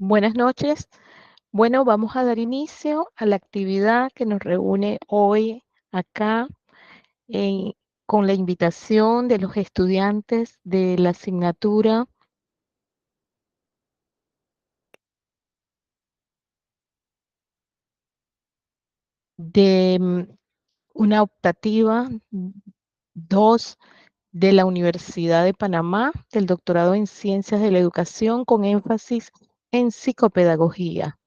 Buenas noches. Bueno, vamos a dar inicio a la actividad que nos reúne hoy acá eh, con la invitación de los estudiantes de la asignatura de una optativa 2 de la Universidad de Panamá, del doctorado en Ciencias de la Educación con énfasis en psicopedagogía.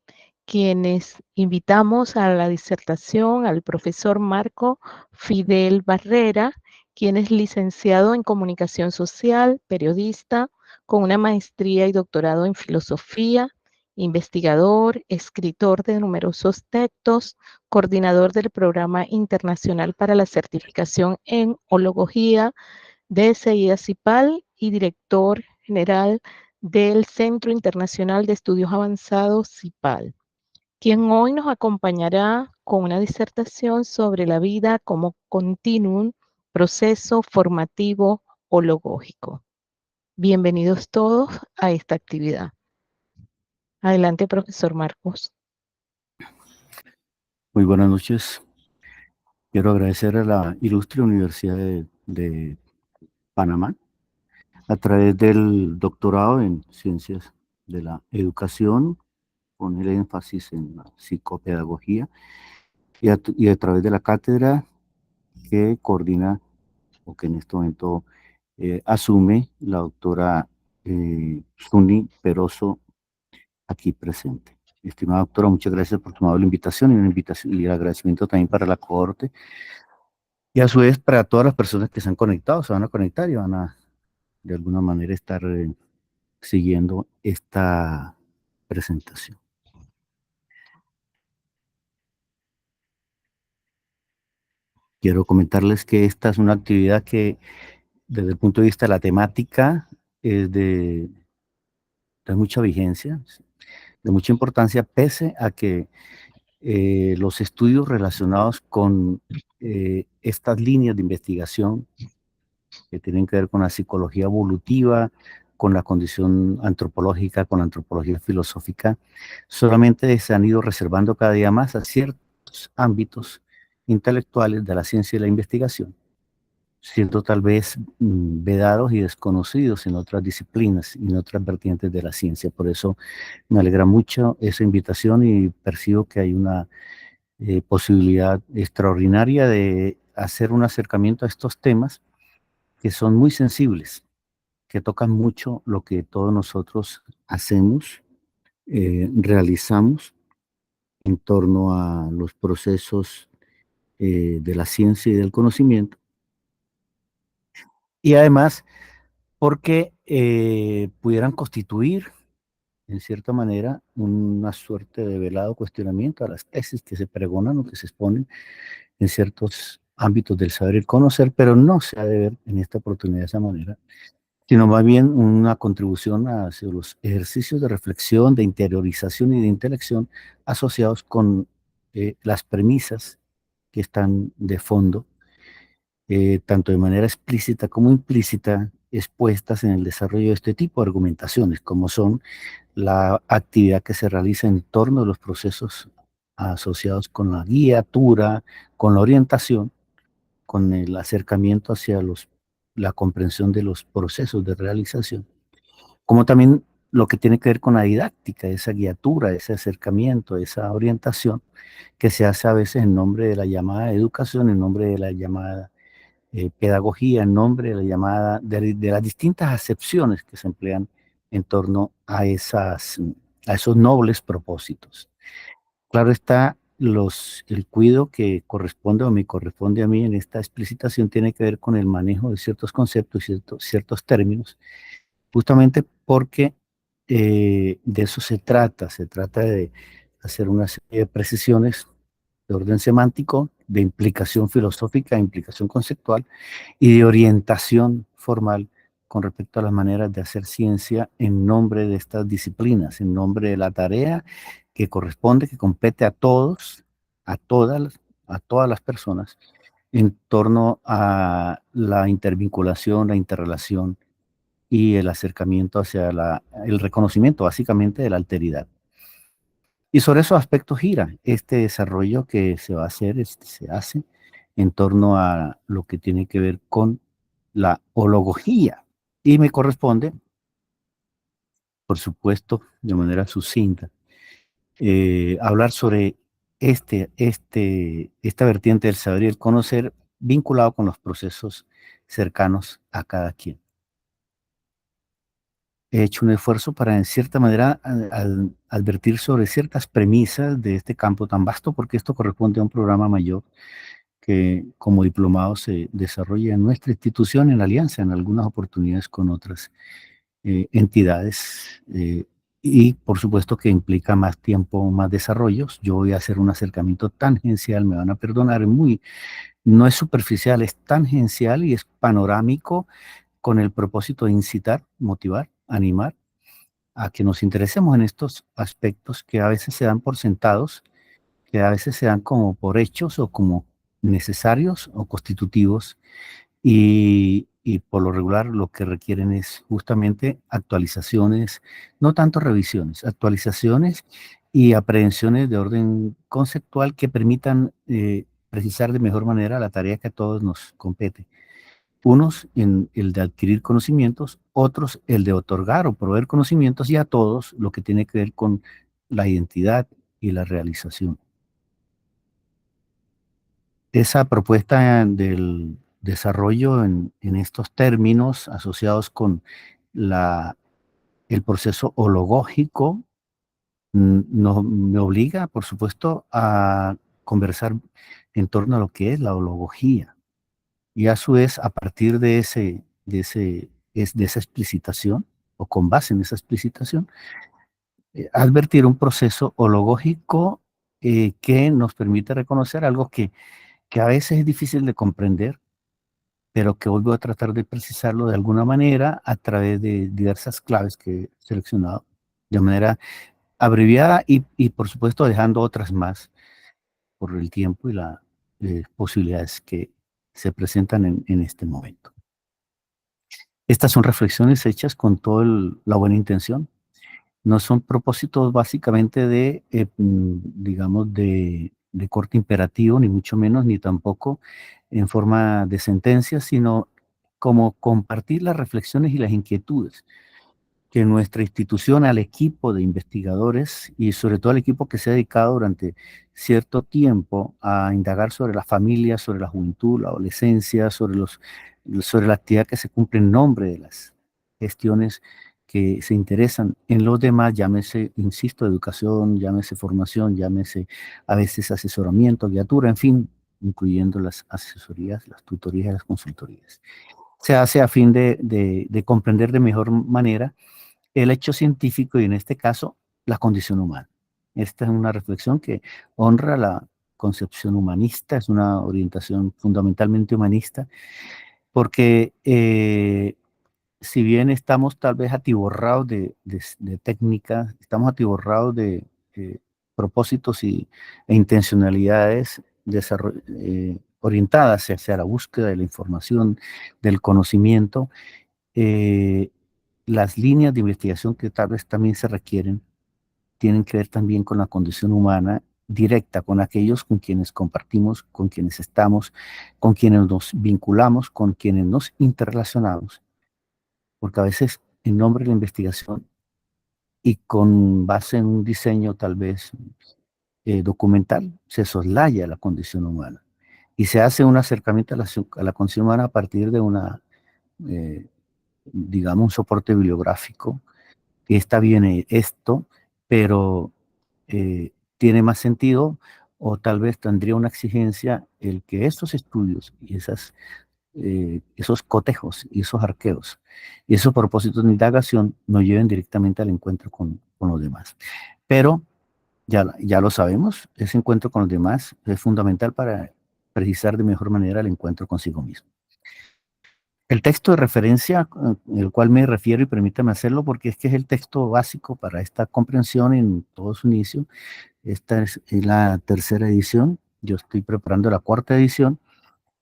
Quienes invitamos a la disertación al profesor Marco Fidel Barrera, quien es licenciado en Comunicación Social, periodista, con una maestría y doctorado en Filosofía, investigador, escritor de numerosos textos, coordinador del Programa Internacional para la Certificación en Hologogía de CIDA-CIPAL y director general del Centro Internacional de Estudios Avanzados CIPAL, quien hoy nos acompañará con una disertación sobre la vida como continuum, proceso formativo hologógico. Bienvenidos todos a esta actividad. Adelante, profesor Marcos. Muy buenas noches. Quiero agradecer a la Ilustre Universidad de Panamá a través del doctorado en Ciencias de la Educación, con el énfasis en la psicopedagogía, y a través de la cátedra que coordina o que en este momento asume la doctora Suni Peroso, aquí presente. Estimada doctora, muchas gracias por tu amable invitación y el agradecimiento también para la cohorte. Y a su vez, para todas las personas que se han conectado, se van a conectar y van a, de alguna manera, estar siguiendo esta presentación. Quiero comentarles que esta es una actividad que, desde el punto de vista de la temática, es de mucha vigencia, de mucha importancia, pese a que los estudios relacionados con estas líneas de investigación que tienen que ver con la psicología evolutiva, con la condición antropológica, con la antropología filosófica, solamente se han ido reservando cada día más a ciertos ámbitos intelectuales de la ciencia y la investigación, siendo tal vez vedados y desconocidos en otras disciplinas y en otras vertientes de la ciencia. Por eso me alegra mucho esa invitación y percibo que hay una posibilidad extraordinaria de hacer un acercamiento a estos temas que son muy sensibles, que tocan mucho lo que todos nosotros hacemos, realizamos en torno a los procesos de la ciencia y del conocimiento. Y además, porque pudieran constituir, en cierta manera, una suerte de velado cuestionamiento a las tesis que se pregonan o que se exponen en ciertos ámbitos del saber y conocer, pero no se ha de ver en esta oportunidad de esa manera, sino más bien una contribución hacia los ejercicios de reflexión, de interiorización y de intelección asociados con las premisas que están de fondo, tanto de manera explícita como implícita, expuestas en el desarrollo de este tipo de argumentaciones, como son la actividad que se realiza en torno a los procesos asociados con la guiatura, con la orientación, con el acercamiento hacia la comprensión de los procesos de realización, como también lo que tiene que ver con la didáctica, esa guiatura, ese acercamiento, esa orientación que se hace a veces en nombre de la llamada educación, en nombre de la llamada pedagogía, en nombre de la llamada, de las distintas acepciones que se emplean en torno a esos nobles propósitos. Claro está, el cuidado que corresponde o me corresponde a mí en esta explicitación tiene que ver con el manejo de ciertos conceptos y ciertos términos, justamente porque de eso se trata de hacer una serie de precisiones de orden semántico, de implicación filosófica, de implicación conceptual y de orientación formal con respecto a las maneras de hacer ciencia en nombre de estas disciplinas, en nombre de la tarea que corresponde, que compete a todos, a todas, a todas las personas, en torno a la intervinculación, la interrelación y el acercamiento hacia el reconocimiento básicamente de la alteridad. Y sobre esos aspectos gira este desarrollo que se va a hacer, se hace en torno a lo que tiene que ver con la hologogía. Y me corresponde, por supuesto, de manera sucinta, hablar sobre esta vertiente del saber y el conocer vinculado con los procesos cercanos a cada quien. He hecho un esfuerzo para, en cierta manera, advertir sobre ciertas premisas de este campo tan vasto, porque esto corresponde a un programa mayor que como diplomado se desarrolla en nuestra institución en alianza en algunas oportunidades con otras entidades y por supuesto que implica más tiempo, más desarrollos. Yo voy a hacer un acercamiento tangencial, me van a perdonar, no es superficial, es tangencial y es panorámico con el propósito de incitar, motivar, animar a que nos interesemos en estos aspectos que a veces se dan por sentados, que a veces se dan como por hechos o como necesarios o constitutivos y por lo regular lo que requieren es justamente actualizaciones, no tanto revisiones, actualizaciones y aprehensiones de orden conceptual que permitan precisar de mejor manera la tarea que a todos nos compete. Unos en el de adquirir conocimientos, otros el de otorgar o proveer conocimientos y a todos lo que tiene que ver con la identidad y la realización. Esa propuesta del desarrollo en estos términos asociados con la, el proceso hologógico me obliga, por supuesto, a conversar en torno a lo que es la hologogía. Y a su vez, a partir de esa explicitación, o con base en esa explicitación, advertir un proceso hologógico que nos permite reconocer algo que a veces es difícil de comprender, pero que hoy voy a tratar de precisarlo de alguna manera a través de diversas claves que he seleccionado de manera abreviada y por supuesto dejando otras más por el tiempo y las posibilidades que se presentan en este momento. Estas son reflexiones hechas con toda la buena intención. No son propósitos básicamente digamos, de corte imperativo, ni mucho menos, ni tampoco en forma de sentencia, sino como compartir las reflexiones y las inquietudes que nuestra institución al equipo de investigadores y sobre todo al equipo que se ha dedicado durante cierto tiempo a indagar sobre la familia, sobre la juventud, la adolescencia, sobre la actividad que se cumple en nombre de las gestiones que se interesan en los demás, llámese, insisto, educación, llámese formación, llámese a veces asesoramiento, guiatura, en fin, incluyendo las asesorías, las tutorías y las consultorías. Se hace a fin de comprender de mejor manera el hecho científico y en este caso la condición humana. Esta es una reflexión que honra la concepción humanista, es una orientación fundamentalmente humanista, porque si bien estamos tal vez atiborrados de técnicas, estamos atiborrados de propósitos e intencionalidades orientadas hacia la búsqueda de la información, del conocimiento, eh, las líneas de investigación que tal vez también se requieren tienen que ver también con la condición humana directa, con aquellos con quienes compartimos, con quienes estamos, con quienes nos vinculamos, con quienes nos interrelacionamos, porque a veces en nombre de la investigación y con base en un diseño tal vez documental, se soslaya la condición humana y se hace un acercamiento a la condición humana a partir de eh, digamos, un soporte bibliográfico que está bien esto, pero tiene más sentido o tal vez tendría una exigencia el que estos estudios y esos cotejos y esos arqueos y esos propósitos de indagación nos lleven directamente al encuentro con los demás. Pero ya lo sabemos, ese encuentro con los demás es fundamental para precisar de mejor manera el encuentro consigo mismo. El texto de referencia, el cual me refiero, y permítame hacerlo porque es que es el texto básico para esta comprensión en todo su inicio. Esta es la tercera edición. Yo estoy preparando la cuarta edición.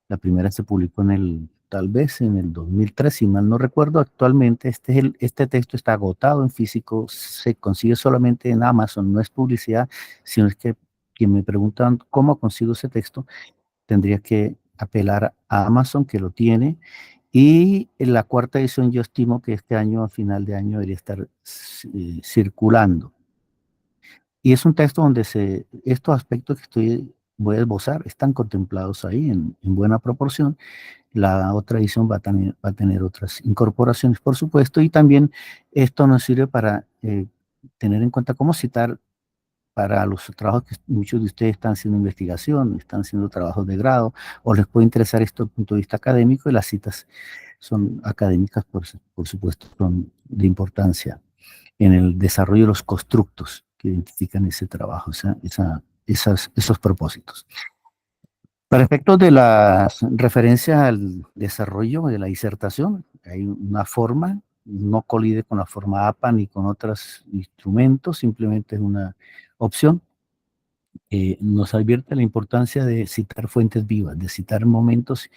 La primera se publicó en el tal vez en el 2003, si mal no recuerdo. Actualmente este texto está agotado en físico, se consigue solamente en Amazon, no es publicidad, sino es que quien me preguntan cómo consigo ese texto, tendría que apelar a Amazon, que lo tiene, y en la cuarta edición yo estimo que este año, a final de año, debería estar circulando. Y es un texto donde estos aspectos que voy a esbozar están contemplados ahí en buena proporción. La otra edición va a tener otras incorporaciones, por supuesto, y también esto nos sirve para tener en cuenta cómo citar para los trabajos que muchos de ustedes están haciendo investigación, están haciendo trabajos de grado, o les puede interesar esto desde el punto de vista académico, y las citas son académicas, por supuesto, son de importancia en el desarrollo de los constructos que identifican ese trabajo, esos propósitos. Para efectos de la referencia al desarrollo de la disertación, hay una forma, no colide con la forma APA ni con otros instrumentos, simplemente es una opción. Nos advierte la importancia de citar fuentes vivas, de citar momentos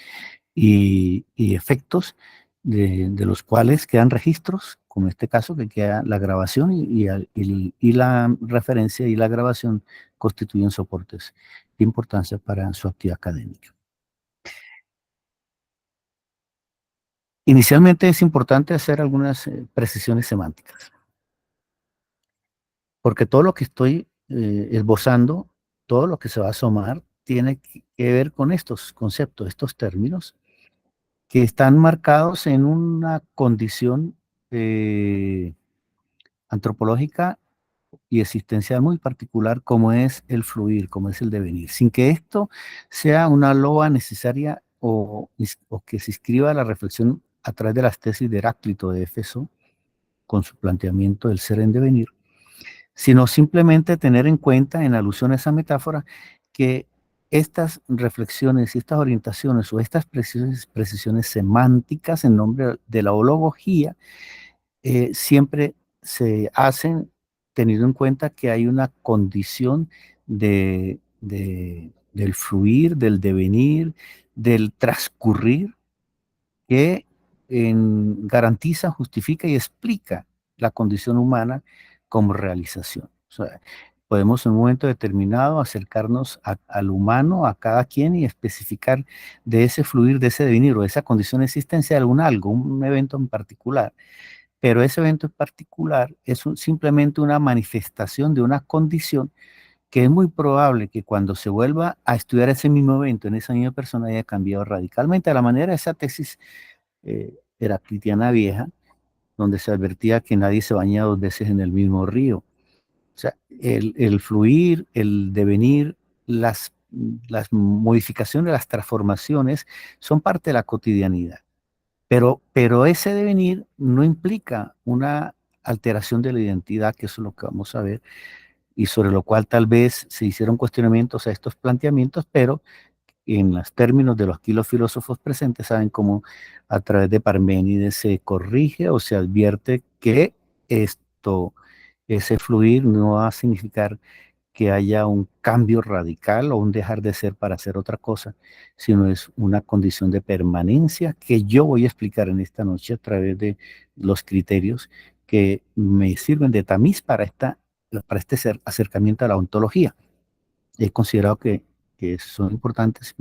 y efectos de los cuales quedan registros, como en este caso, que queda la grabación y la referencia y la grabación constituyen soportes de importancia para su actividad académica. Inicialmente es importante hacer algunas precisiones semánticas, porque todo lo que estoy esbozando, todo lo que se va a asomar, tiene que ver con estos conceptos, estos términos, que están marcados en una condición antropológica y existencial muy particular, como es el fluir, como es el devenir, sin que esto sea una loa necesaria o que se inscriba la reflexión a través de las tesis de Heráclito de Éfeso, con su planteamiento del ser en devenir, sino simplemente tener en cuenta, en alusión a esa metáfora, que estas reflexiones y estas orientaciones o estas precisiones semánticas en nombre de la hologogía siempre se hacen teniendo en cuenta que hay una condición del fluir, del devenir, del transcurrir, que garantiza, justifica y explica la condición humana como realización. O sea, podemos en un momento determinado acercarnos al humano, a cada quien, y especificar de ese fluir, de ese devenir o de esa condición existencial algo, un evento en particular. Pero ese evento en particular es simplemente una manifestación de una condición que es muy probable que cuando se vuelva a estudiar ese mismo evento en esa misma persona haya cambiado radicalmente a la manera de esa tesis heraclitiana vieja, donde se advertía que nadie se baña dos veces en el mismo río. O sea, el fluir, el devenir, las modificaciones, las transformaciones son parte de la cotidianidad. Pero ese devenir no implica una alteración de la identidad, que eso es lo que vamos a ver, y sobre lo cual tal vez se hicieron cuestionamientos a estos planteamientos, pero en los términos de los filósofos presentes saben cómo a través de Parménides se corrige o se advierte que ese fluir no va a significar que haya un cambio radical o un dejar de ser para hacer otra cosa, sino es una condición de permanencia que yo voy a explicar en esta noche a través de los criterios que me sirven de tamiz para este acercamiento a la ontología. He considerado que son importantes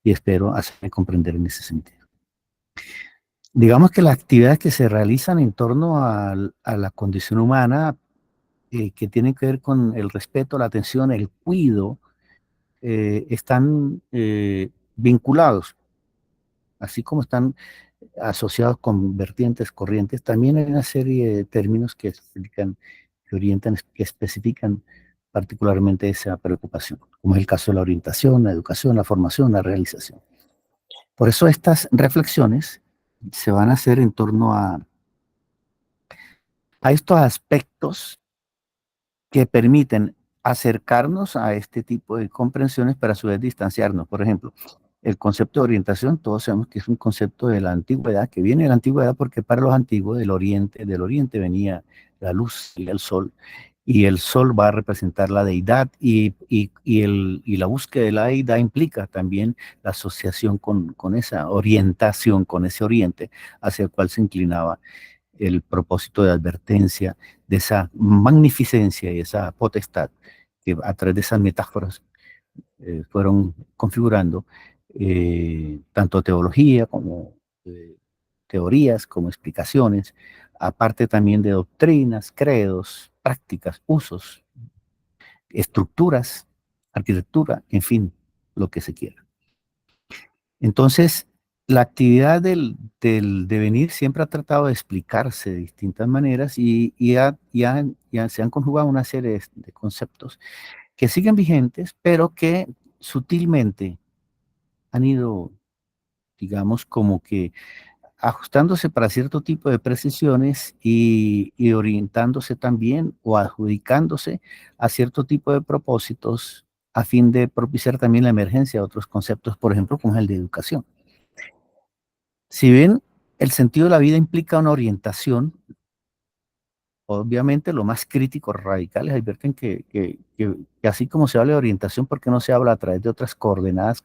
y espero hacerme comprender en ese sentido. Digamos que las actividades que se realizan en torno a la condición humana, que tienen que ver con el respeto, la atención, el cuidado, están vinculados, así como están asociados con vertientes, corrientes, también hay una serie de términos que explican, que orientan, que especifican particularmente esa preocupación, como es el caso de la orientación, la educación, la formación, la realización. Por eso estas reflexiones se van a hacer en torno a estos aspectos que permiten acercarnos a este tipo de comprensiones para a su vez distanciarnos. Por ejemplo, el concepto de orientación, todos sabemos que es un concepto de la antigüedad, que viene de la antigüedad porque para los antiguos del oriente venía la luz y el sol, y el sol va a representar la deidad y la búsqueda de la deidad implica también la asociación con esa orientación, con ese oriente hacia el cual se inclinaba el propósito de advertencia, de esa magnificencia y esa potestad que a través de esas metáforas fueron configurando tanto teología como teorías, como explicaciones, aparte también de doctrinas, credos, prácticas, usos, estructuras, arquitectura, en fin, lo que se quiera. Entonces, la actividad del devenir siempre ha tratado de explicarse de distintas maneras y se han conjugado una serie de conceptos que siguen vigentes, pero que sutilmente han ido, digamos, como que ajustándose para cierto tipo de precisiones y orientándose también o adjudicándose a cierto tipo de propósitos a fin de propiciar también la emergencia de otros conceptos, por ejemplo, como el de educación. Si bien el sentido de la vida implica una orientación, obviamente los más críticos radicales advierten que así como se habla de orientación, ¿por qué no se habla a través de otras coordenadas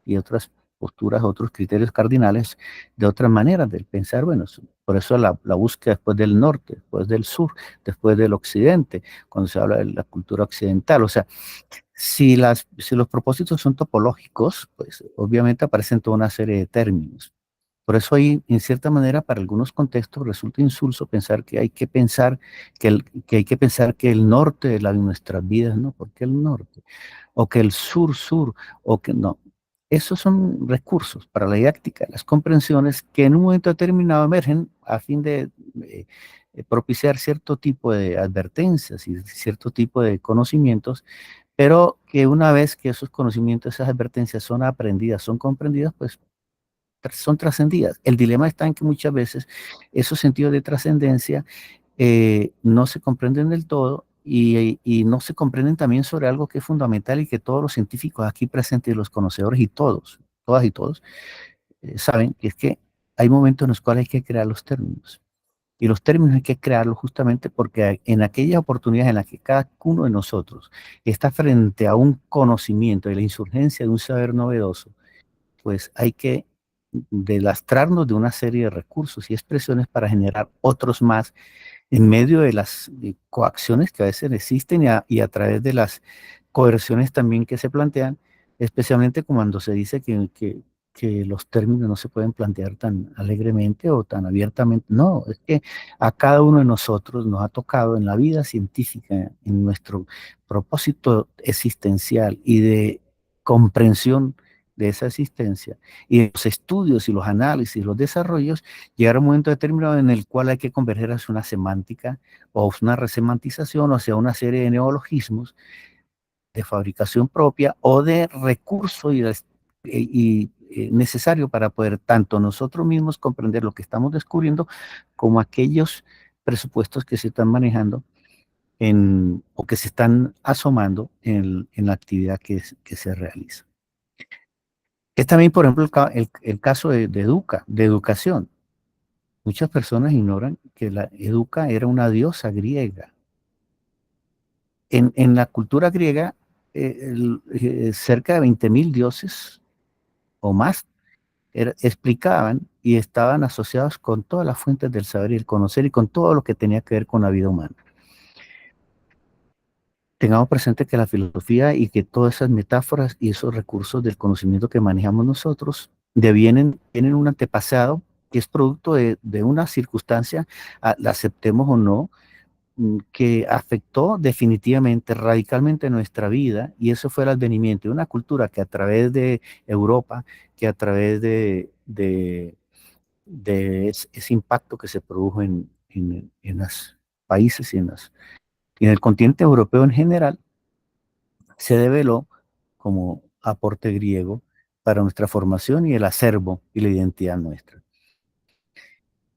y otras posturas, otros criterios cardinales, de otras maneras del pensar? Bueno, por eso la búsqueda después del norte, después del sur, después del occidente, cuando se habla de la cultura occidental. O sea, si los propósitos son topológicos, pues obviamente aparecen toda una serie de términos. Por eso ahí, en cierta manera, para algunos contextos resulta insulso pensar que hay que pensar que hay que pensar que el norte de nuestras vidas, ¿no? ¿Por qué el norte? O que el sur, o que no. Esos son recursos para la didáctica, las comprensiones que en un momento determinado emergen a fin de propiciar cierto tipo de advertencias y cierto tipo de conocimientos, pero que una vez que esos conocimientos, esas advertencias son aprendidas, son comprendidas, pues son trascendidas. El dilema está en que muchas veces esos sentidos de trascendencia no se comprenden del todo y no se comprenden también sobre algo que es fundamental y que todos los científicos aquí presentes y los conocedores y todos, todas y todos, saben que es que hay momentos en los cuales hay que crear los términos. Y los términos hay que crearlos justamente porque en aquellas oportunidades en las que cada uno de nosotros está frente a un conocimiento y la insurgencia de un saber novedoso, pues hay que delastrarnos de una serie de recursos y expresiones para generar otros más en medio de las coacciones que a veces existen y a través de las coerciones también que se plantean, especialmente cuando se dice que los términos no se pueden plantear tan alegremente o tan abiertamente. No, es que a cada uno de nosotros nos ha tocado en la vida científica, en nuestro propósito existencial y de comprensión de esa existencia y de los estudios y los análisis, los desarrollos, llegar a un momento determinado en el cual hay que converger hacia una semántica o una resemantización o hacia una serie de neologismos de fabricación propia o de recurso necesario para poder tanto nosotros mismos comprender lo que estamos descubriendo como aquellos presupuestos que se están manejando o que se están asomando en la actividad que se realiza. Es también, por ejemplo, el caso de educación. Muchas personas ignoran que la Educa era una diosa griega. En la cultura griega, cerca de 20.000 dioses o más explicaban y estaban asociados con todas las fuentes del saber y el conocer y con todo lo que tenía que ver con la vida humana. Tengamos presente que la filosofía y que todas esas metáforas y esos recursos del conocimiento que manejamos nosotros tienen un antepasado que es producto de una circunstancia, la aceptemos o no, que afectó definitivamente, radicalmente nuestra vida, y eso fue el advenimiento de una cultura que a través de Europa, que a través de ese impacto que se produjo en los países y en el continente europeo en general, se develó como aporte griego para nuestra formación y el acervo y la identidad nuestra.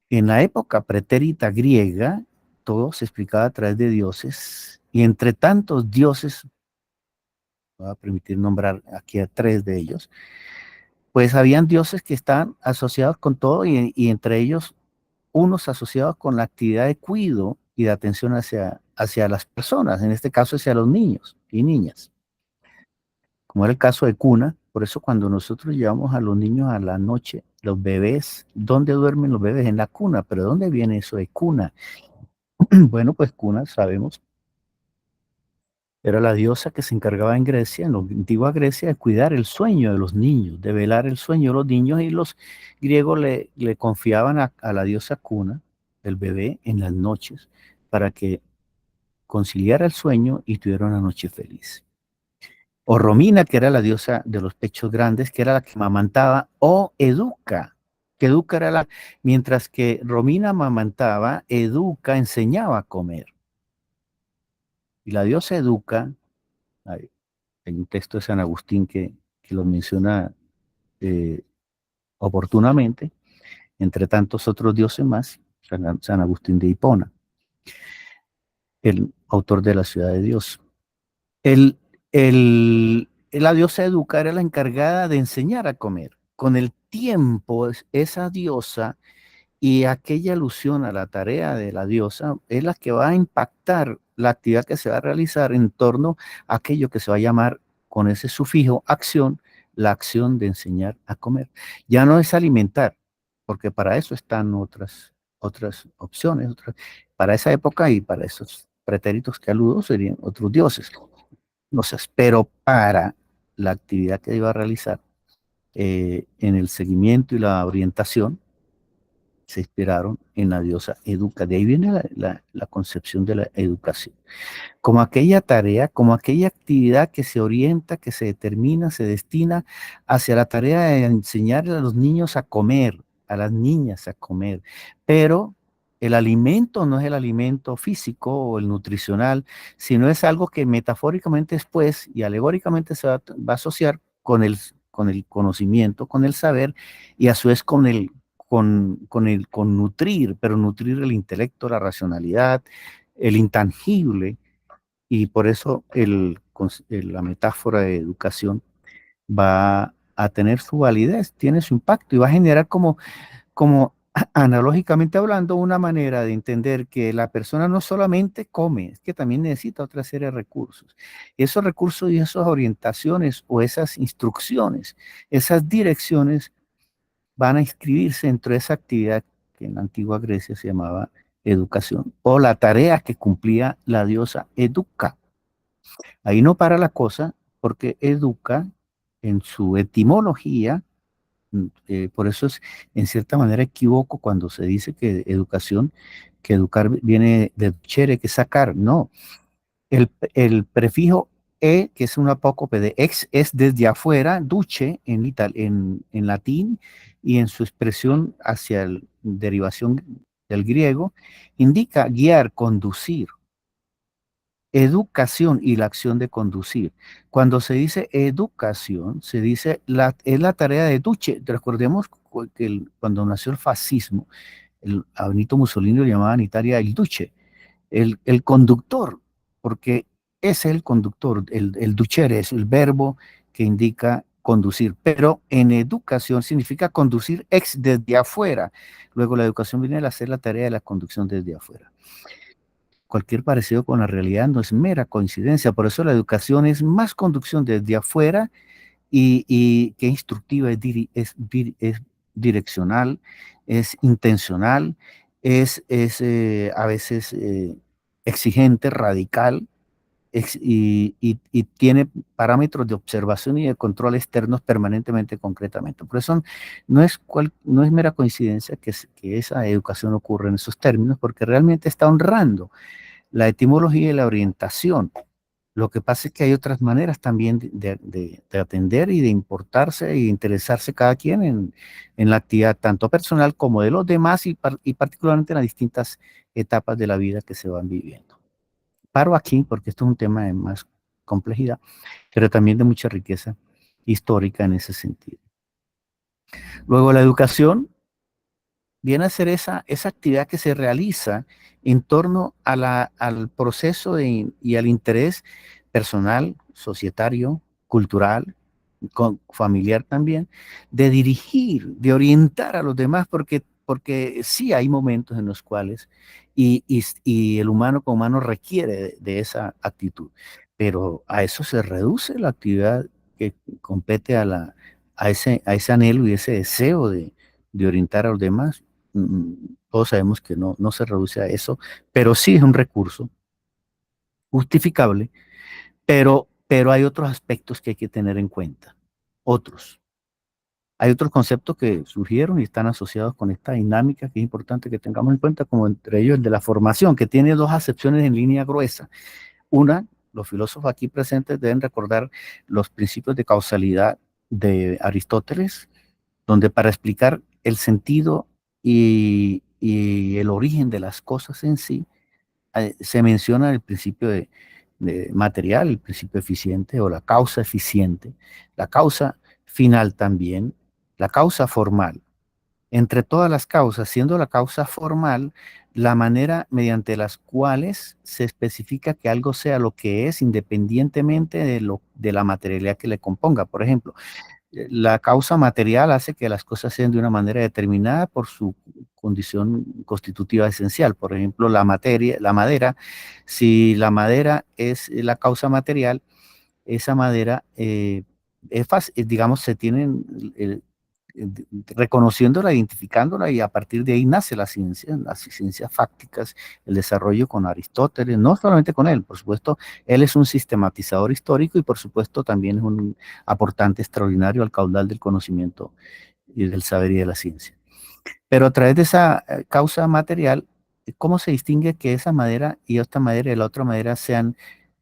En la época pretérita griega, todo se explicaba a través de dioses, y entre tantos dioses, voy a permitir nombrar aquí a 3 de ellos, pues habían dioses que estaban asociados con todo y entre ellos unos asociados con la actividad de cuidado y de atención hacia las personas, en este caso hacia los niños y niñas, como era el caso de cuna. Por eso cuando nosotros llevamos a los niños a la noche, los bebés, ¿dónde duermen los bebés? En la cuna. ¿Pero dónde viene eso de cuna? Bueno, pues cuna, sabemos, era la diosa que se encargaba en Grecia, en la antigua Grecia, de cuidar el sueño de los niños, de velar el sueño de los niños, y los griegos le confiaban a la diosa cuna, el bebé, en las noches, para que conciliara el sueño y tuviera una noche feliz. O Romina, que era la diosa de los pechos grandes, que era la que amamantaba, o Educa, que Educa era la, mientras que Romina amamantaba, Educa enseñaba a comer. Y la diosa Educa, hay un texto de San Agustín que lo menciona eh, oportunamente, entre tantos otros dioses más, San Agustín de Hipona, el autor de la Ciudad de Dios. El, la diosa Educa era la encargada de enseñar a comer. Con el tiempo, esa diosa y aquella alusión a la tarea de la diosa es la que va a impactar la actividad que se va a realizar en torno a aquello que se va a llamar con ese sufijo acción, la acción de enseñar a comer. Ya no es alimentar, porque para eso están otras opciones. Para esa época y para esos pretéritos que aludo serían otros dioses. No sé, pero para la actividad que iba a realizar en el seguimiento y la orientación, se inspiraron en la diosa Educa. De ahí viene la concepción de la educación. Como aquella tarea, como aquella actividad que se orienta, que se determina, se destina hacia la tarea de enseñarle a los niños a comer, a las niñas a comer. Pero el alimento no es el alimento físico o el nutricional, sino es algo que metafóricamente después y alegóricamente va a asociar con el conocimiento, con el saber y a su vez con nutrir, pero nutrir el intelecto, la racionalidad, el intangible. Y por eso la metáfora de educación va a tener su validez, tiene su impacto y va a generar como analógicamente hablando, una manera de entender que la persona no solamente come, es que también necesita otra serie de recursos. Y esos recursos y esas orientaciones o esas instrucciones, esas direcciones van a inscribirse dentro de esa actividad que en la antigua Grecia se llamaba educación, o la tarea que cumplía la diosa Educa. Ahí no para la cosa, porque educa en su etimología, por eso es en cierta manera equivoco cuando se dice que educación, que educar viene de ducere, que sacar. No, el prefijo e, que es un apócope de ex, es desde afuera, duce en latín, y en su expresión hacia la derivación del griego, indica guiar, conducir. Educación y la acción de conducir. Cuando se dice educación, se dice es la tarea de Duce. Recordemos que cuando nació el fascismo, a Benito Mussolini lo llamaban en Italia el Duce, el conductor, porque es el conductor, el ducere es el verbo que indica conducir, pero en educación significa conducir ex desde afuera. Luego la educación viene a hacer la tarea de la conducción desde afuera. Cualquier parecido con la realidad no es mera coincidencia, por eso la educación es más conducción desde afuera y que instructiva, es direccional, es intencional, es a veces exigente, radical, y tiene parámetros de observación y de control externos permanentemente, concretamente. Por eso no es mera coincidencia que esa educación ocurra en esos términos, porque realmente está honrando la etimología y la orientación. Lo que pasa es que hay otras maneras también de atender y de importarse e interesarse cada quien en la actividad tanto personal como de los demás y particularmente en las distintas etapas de la vida que se van viviendo. Paro aquí porque esto es un tema de más complejidad, pero también de mucha riqueza histórica en ese sentido. Luego la educación viene a ser esa actividad que se realiza en torno al proceso y al interés personal, societario, cultural, familiar también, de dirigir, de orientar a los demás, porque porque sí hay momentos en los cuales, y el humano como humano requiere de esa actitud, pero a eso se reduce la actividad que compete a ese anhelo y ese deseo de orientar a los demás. Todos sabemos que no se reduce a eso, pero sí es un recurso justificable, pero hay otros aspectos que hay que tener en cuenta. Otros. Hay otros conceptos que surgieron y están asociados con esta dinámica que es importante que tengamos en cuenta, como entre ellos el de la formación, que tiene dos acepciones en línea gruesa. Una, los filósofos aquí presentes deben recordar los principios de causalidad de Aristóteles, donde para explicar el sentido y el origen de las cosas en sí, se menciona el principio de material, el principio eficiente o la causa eficiente, la causa final también, la causa formal. Entre todas las causas, siendo la causa formal la manera mediante las cuales se especifica que algo sea lo que es independientemente de la materialidad que le componga. Por ejemplo, la causa material hace que las cosas sean de una manera determinada por su condición constitutiva esencial. Por ejemplo, la madera, si la madera es la causa material, esa madera es fácil, digamos, se tienen, reconociéndola, identificándola, y a partir de ahí nace la ciencia, las ciencias fácticas, el desarrollo con Aristóteles, no solamente con él, por supuesto, él es un sistematizador histórico y por supuesto también es un aportante extraordinario al caudal del conocimiento y del saber y de la ciencia. Pero a través de esa causa material, ¿cómo se distingue que esa madera y esta madera y la otra madera sean,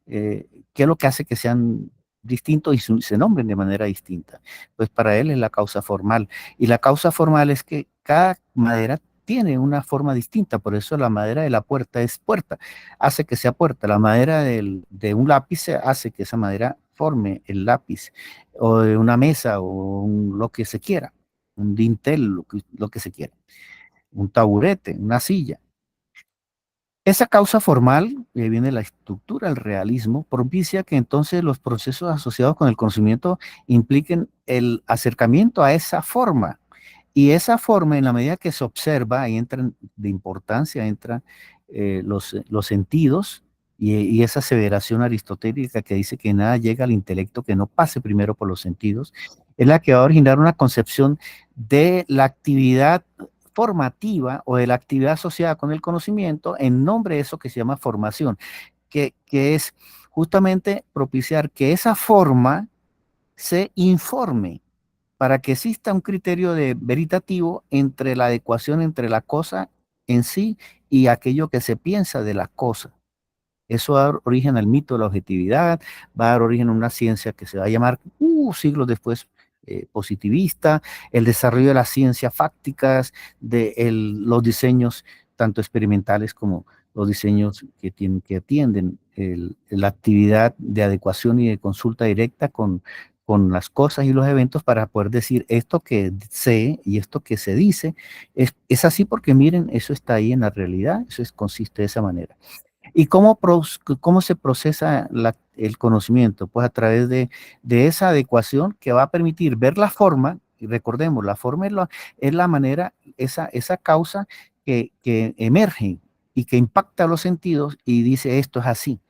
qué es lo que hace que sean distintos y se nombren de manera distinta? Pues para él es la causa formal. Y la causa formal es que cada madera tiene una forma distinta, por eso la madera de la puerta es puerta, hace que sea puerta. La madera de un lápiz hace que esa madera forme el lápiz, o de una mesa o lo que se quiera, un dintel, lo que se quiera, un taburete, una silla. Esa causa formal, y ahí viene la estructura, el realismo, propicia que entonces los procesos asociados con el conocimiento impliquen el acercamiento a esa forma. Y esa forma, en la medida que se observa, ahí entran de importancia, entran los sentidos y esa aseveración aristotélica que dice que nada llega al intelecto que no pase primero por los sentidos, es la que va a originar una concepción de la actividad formativa o de la actividad asociada con el conocimiento en nombre de eso que se llama formación, que es justamente propiciar que esa forma se informe para que exista un criterio de veritativo entre la adecuación entre la cosa en sí y aquello que se piensa de la cosa. Eso va a dar origen al mito de la objetividad, va a dar origen a una ciencia que se va a llamar siglos después positivista, el desarrollo de las ciencias fácticas, los diseños tanto experimentales como los diseños que atienden la actividad de adecuación y de consulta directa con las cosas y los eventos para poder decir esto que sé y esto que se dice es así porque miren, eso está ahí en la realidad, consiste de esa manera. ¿Y cómo se procesa el conocimiento? Pues a través de esa adecuación que va a permitir ver la forma, y recordemos, la forma es la manera, esa causa que emerge y que impacta los sentidos y dice esto es así.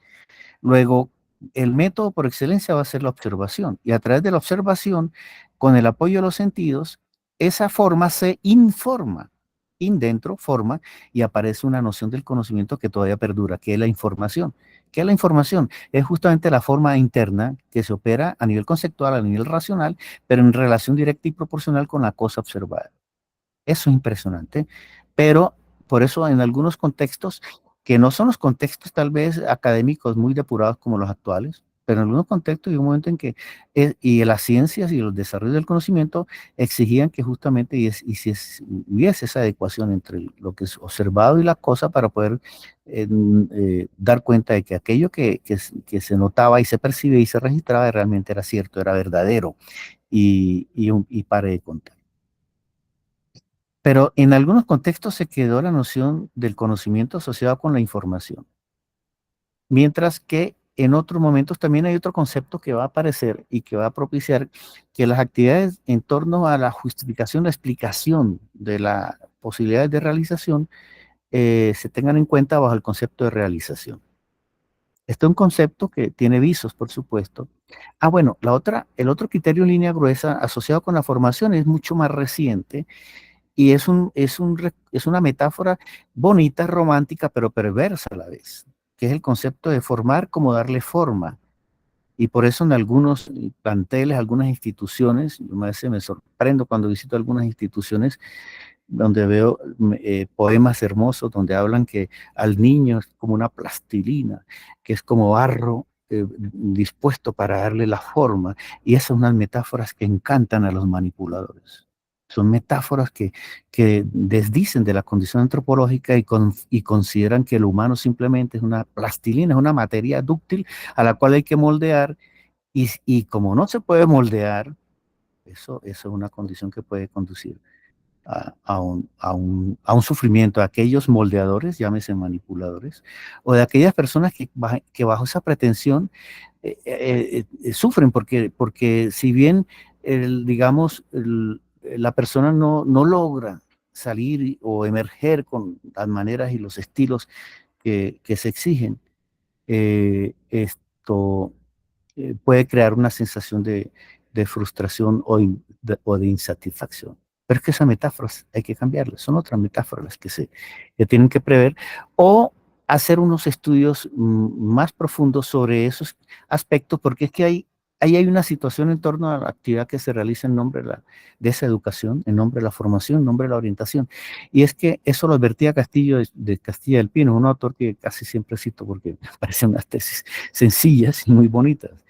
Luego, el método por excelencia va a ser la observación, y a través de la observación, con el apoyo de los sentidos, esa forma se informa. Dentro, forma, y aparece una noción del conocimiento que todavía perdura, que es la información. ¿Qué es la información? Es justamente la forma interna que se opera a nivel conceptual, a nivel racional, pero en relación directa y proporcional con la cosa observada. Eso es impresionante, pero por eso en algunos contextos, que no son los contextos tal vez académicos muy depurados como los actuales, pero en algunos contextos hay un momento en que, y las ciencias y los desarrollos del conocimiento exigían que justamente hubiese esa adecuación entre lo que es observado y la cosa para poder dar cuenta de que aquello que se notaba y se percibía y se registraba realmente era cierto, era verdadero y pare de contar. Pero en algunos contextos se quedó la noción del conocimiento asociado con la información, mientras que en otros momentos también hay otro concepto que va a aparecer y que va a propiciar que las actividades en torno a la justificación, la explicación de la posibilidades de realización se tengan en cuenta bajo el concepto de realización. Este es un concepto que tiene visos, por supuesto. Bueno, el otro criterio en línea gruesa asociado con la formación es mucho más reciente y es una metáfora bonita, romántica, pero perversa a la vez, que es el concepto de formar como darle forma. Y por eso en algunos planteles, algunas instituciones, yo a veces me sorprendo cuando visito algunas instituciones donde veo poemas hermosos, donde hablan que al niño es como una plastilina, que es como barro dispuesto para darle la forma. Y esas son unas metáforas que encantan a los manipuladores. Son metáforas que desdicen de la condición antropológica y consideran que el humano simplemente es una plastilina, es una materia dúctil a la cual hay que moldear. Y como no se puede moldear, eso es una condición que puede conducir a un sufrimiento de aquellos moldeadores, llámese manipuladores, o de aquellas personas que bajo esa pretensión sufren, porque si bien, digamos, la persona no logra salir o emerger con las maneras y los estilos que se exigen, esto puede crear una sensación de frustración o de insatisfacción. Pero es que esas metáforas hay que cambiarlas, son otras metáforas las que tienen que prever o hacer unos estudios más profundos sobre esos aspectos, porque es que ahí hay una situación en torno a la actividad que se realiza en nombre de esa educación, en nombre de la formación, en nombre de la orientación. Y es que eso lo advertía Castillo de Castilla del Pino, un autor que casi siempre cito porque me parecen unas tesis sencillas y muy bonitas.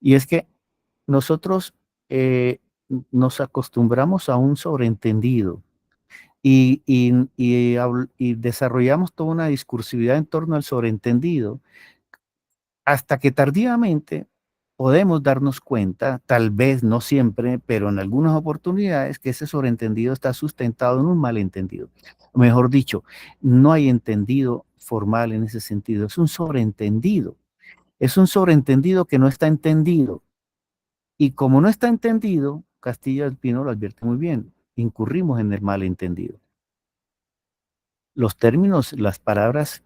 Y es que nosotros nos acostumbramos a un sobreentendido y desarrollamos toda una discursividad en torno al sobreentendido hasta que tardíamente podemos darnos cuenta, tal vez no siempre, pero en algunas oportunidades, que ese sobreentendido está sustentado en un malentendido. Mejor dicho, no hay entendido formal en ese sentido, es un sobreentendido. Es un sobreentendido que no está entendido. Y como no está entendido, Castilla del Pino lo advierte muy bien, incurrimos en el malentendido. Los términos, las palabras,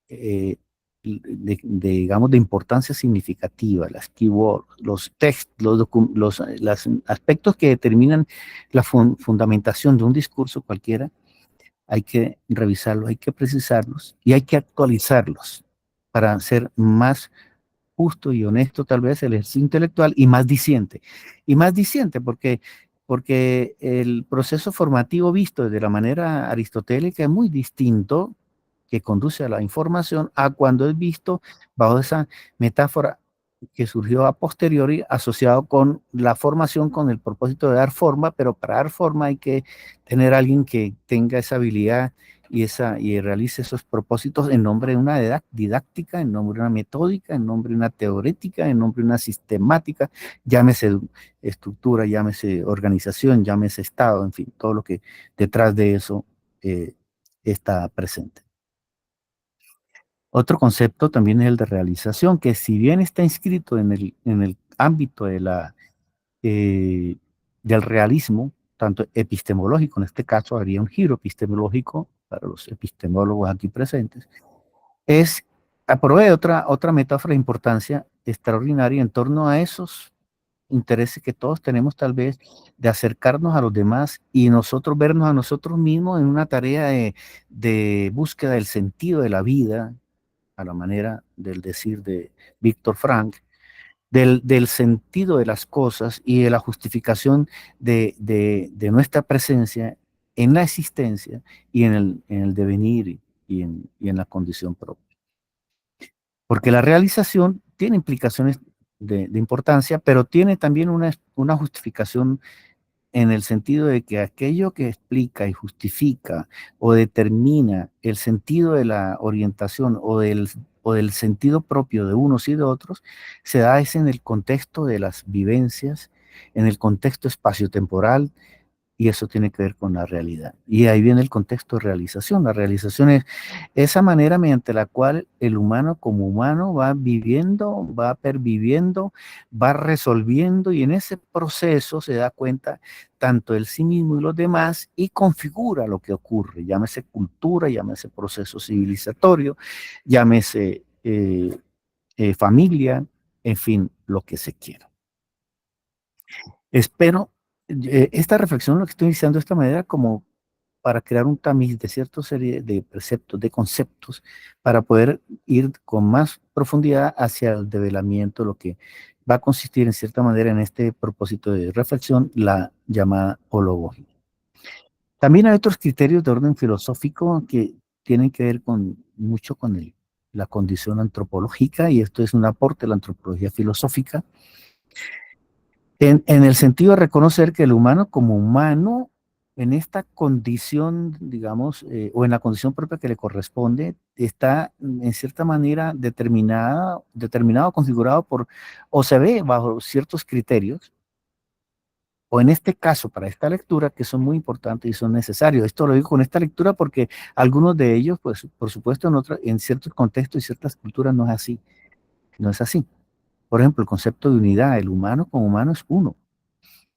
eh, digamos, de importancia significativa, las keywords, los textos, los aspectos que determinan la fundamentación de un discurso cualquiera, hay que revisarlos, hay que precisarlos y hay que actualizarlos para ser más justo y honesto tal vez el ejercicio intelectual y más diciente. Y más diciente porque el proceso formativo visto de la manera aristotélica es muy distinto, que conduce a la información, a cuando es visto bajo esa metáfora que surgió a posteriori asociado con la formación con el propósito de dar forma, pero para dar forma hay que tener a alguien que tenga esa habilidad y realice esos propósitos en nombre de una didáctica, en nombre de una metódica, en nombre de una teorética, en nombre de una sistemática, llámese estructura, llámese organización, llámese Estado, en fin, todo lo que detrás de eso está presente. Otro concepto también es el de realización, que si bien está inscrito en el ámbito eh, del realismo, tanto epistemológico, en este caso haría un giro epistemológico para los epistemólogos aquí presentes, provee otra metáfora de importancia extraordinaria en torno a esos intereses que todos tenemos tal vez de acercarnos a los demás y nosotros vernos a nosotros mismos en una tarea de búsqueda del sentido de la vida, a la manera del decir de Víctor Frank, del sentido de las cosas y de la justificación de nuestra presencia en la existencia y en el devenir y en la condición propia. Porque la realización tiene implicaciones de importancia, pero tiene también una justificación en el sentido de que aquello que explica y justifica o determina el sentido de la orientación o del sentido propio de unos y de otros, se da es en el contexto de las vivencias, en el contexto espaciotemporal y eso tiene que ver con la realidad. Y ahí viene el contexto de realización. La realización es esa manera mediante la cual el humano como humano va viviendo, va perviviendo, va resolviendo y en ese proceso se da cuenta tanto el sí mismo y los demás y configura lo que ocurre. Llámese cultura, llámese proceso civilizatorio, llámese familia, en fin, lo que se quiera. Espero, esta reflexión lo que estoy iniciando de esta manera como para crear un tamiz de cierta serie de preceptos, de conceptos, para poder ir con más profundidad hacia el develamiento, lo que va a consistir en cierta manera en este propósito de reflexión, la llamada hologogía. También hay otros criterios de orden filosófico que tienen que ver mucho con la condición antropológica, y esto es un aporte de la antropología filosófica, en el sentido de reconocer que el humano como humano, en esta condición, digamos, o en la condición propia que le corresponde, está en cierta manera determinado, configurado por, o se ve bajo ciertos criterios, o en este caso, para esta lectura, que son muy importantes y son necesarios. Esto lo digo con esta lectura porque algunos de ellos, pues, por supuesto, en ciertos contextos y ciertas culturas no es así, no es así. Por ejemplo, el concepto de unidad, el humano como humano es uno.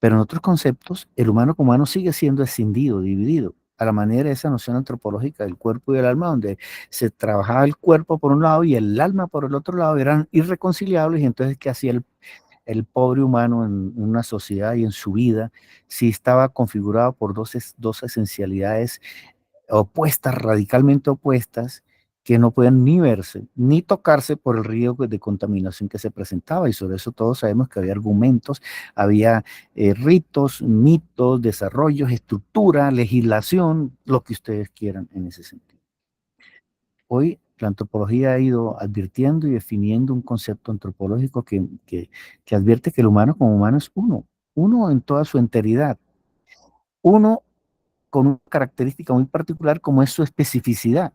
Pero en otros conceptos, el humano como humano sigue siendo escindido, dividido, a la manera de esa noción antropológica del cuerpo y del alma, donde se trabajaba el cuerpo por un lado y el alma por el otro lado, eran irreconciliables, y entonces, ¿qué hacía el pobre humano en una sociedad y en su vida si estaba configurado por dos esencialidades opuestas, radicalmente opuestas, que no pueden ni verse ni tocarse por el riesgo de contaminación que se presentaba? Y sobre eso todos sabemos que había argumentos, había ritos, mitos, desarrollos, estructura, legislación, lo que ustedes quieran en ese sentido. Hoy la antropología ha ido advirtiendo y definiendo un concepto antropológico que advierte que el humano como humano es uno en toda su enteridad, uno con una característica muy particular como es su especificidad.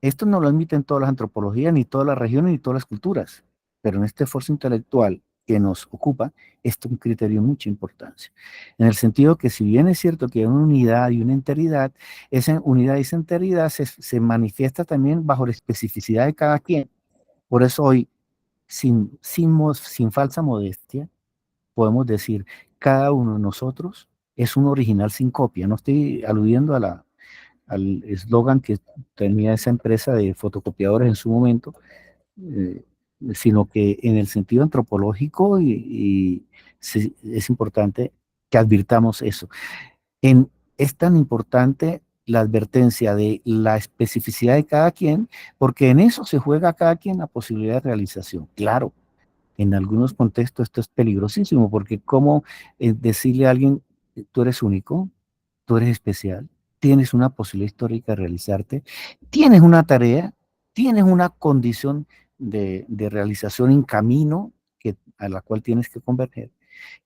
Esto no lo admiten todas las antropologías, ni todas las regiones, ni todas las culturas, pero en este esfuerzo intelectual que nos ocupa, esto es un criterio de mucha importancia. En el sentido que si bien es cierto que hay una unidad y una enteridad, esa unidad y esa enteridad se manifiesta también bajo la especificidad de cada quien. Por eso hoy, sin falsa modestia, podemos decir, cada uno de nosotros es un original sin copia. No estoy aludiendo al eslogan que tenía esa empresa de fotocopiadores en su momento, eh, sino que en el sentido antropológico es importante que advirtamos eso. Es tan importante la advertencia de la especificidad de cada quien, porque en eso se juega cada quien la posibilidad de realización. Claro, en algunos contextos esto es peligrosísimo, porque cómo decirle a alguien, tú eres único, tú eres especial, tienes una posibilidad histórica de realizarte, tienes una tarea, tienes una condición de realización en camino a la cual tienes que converger.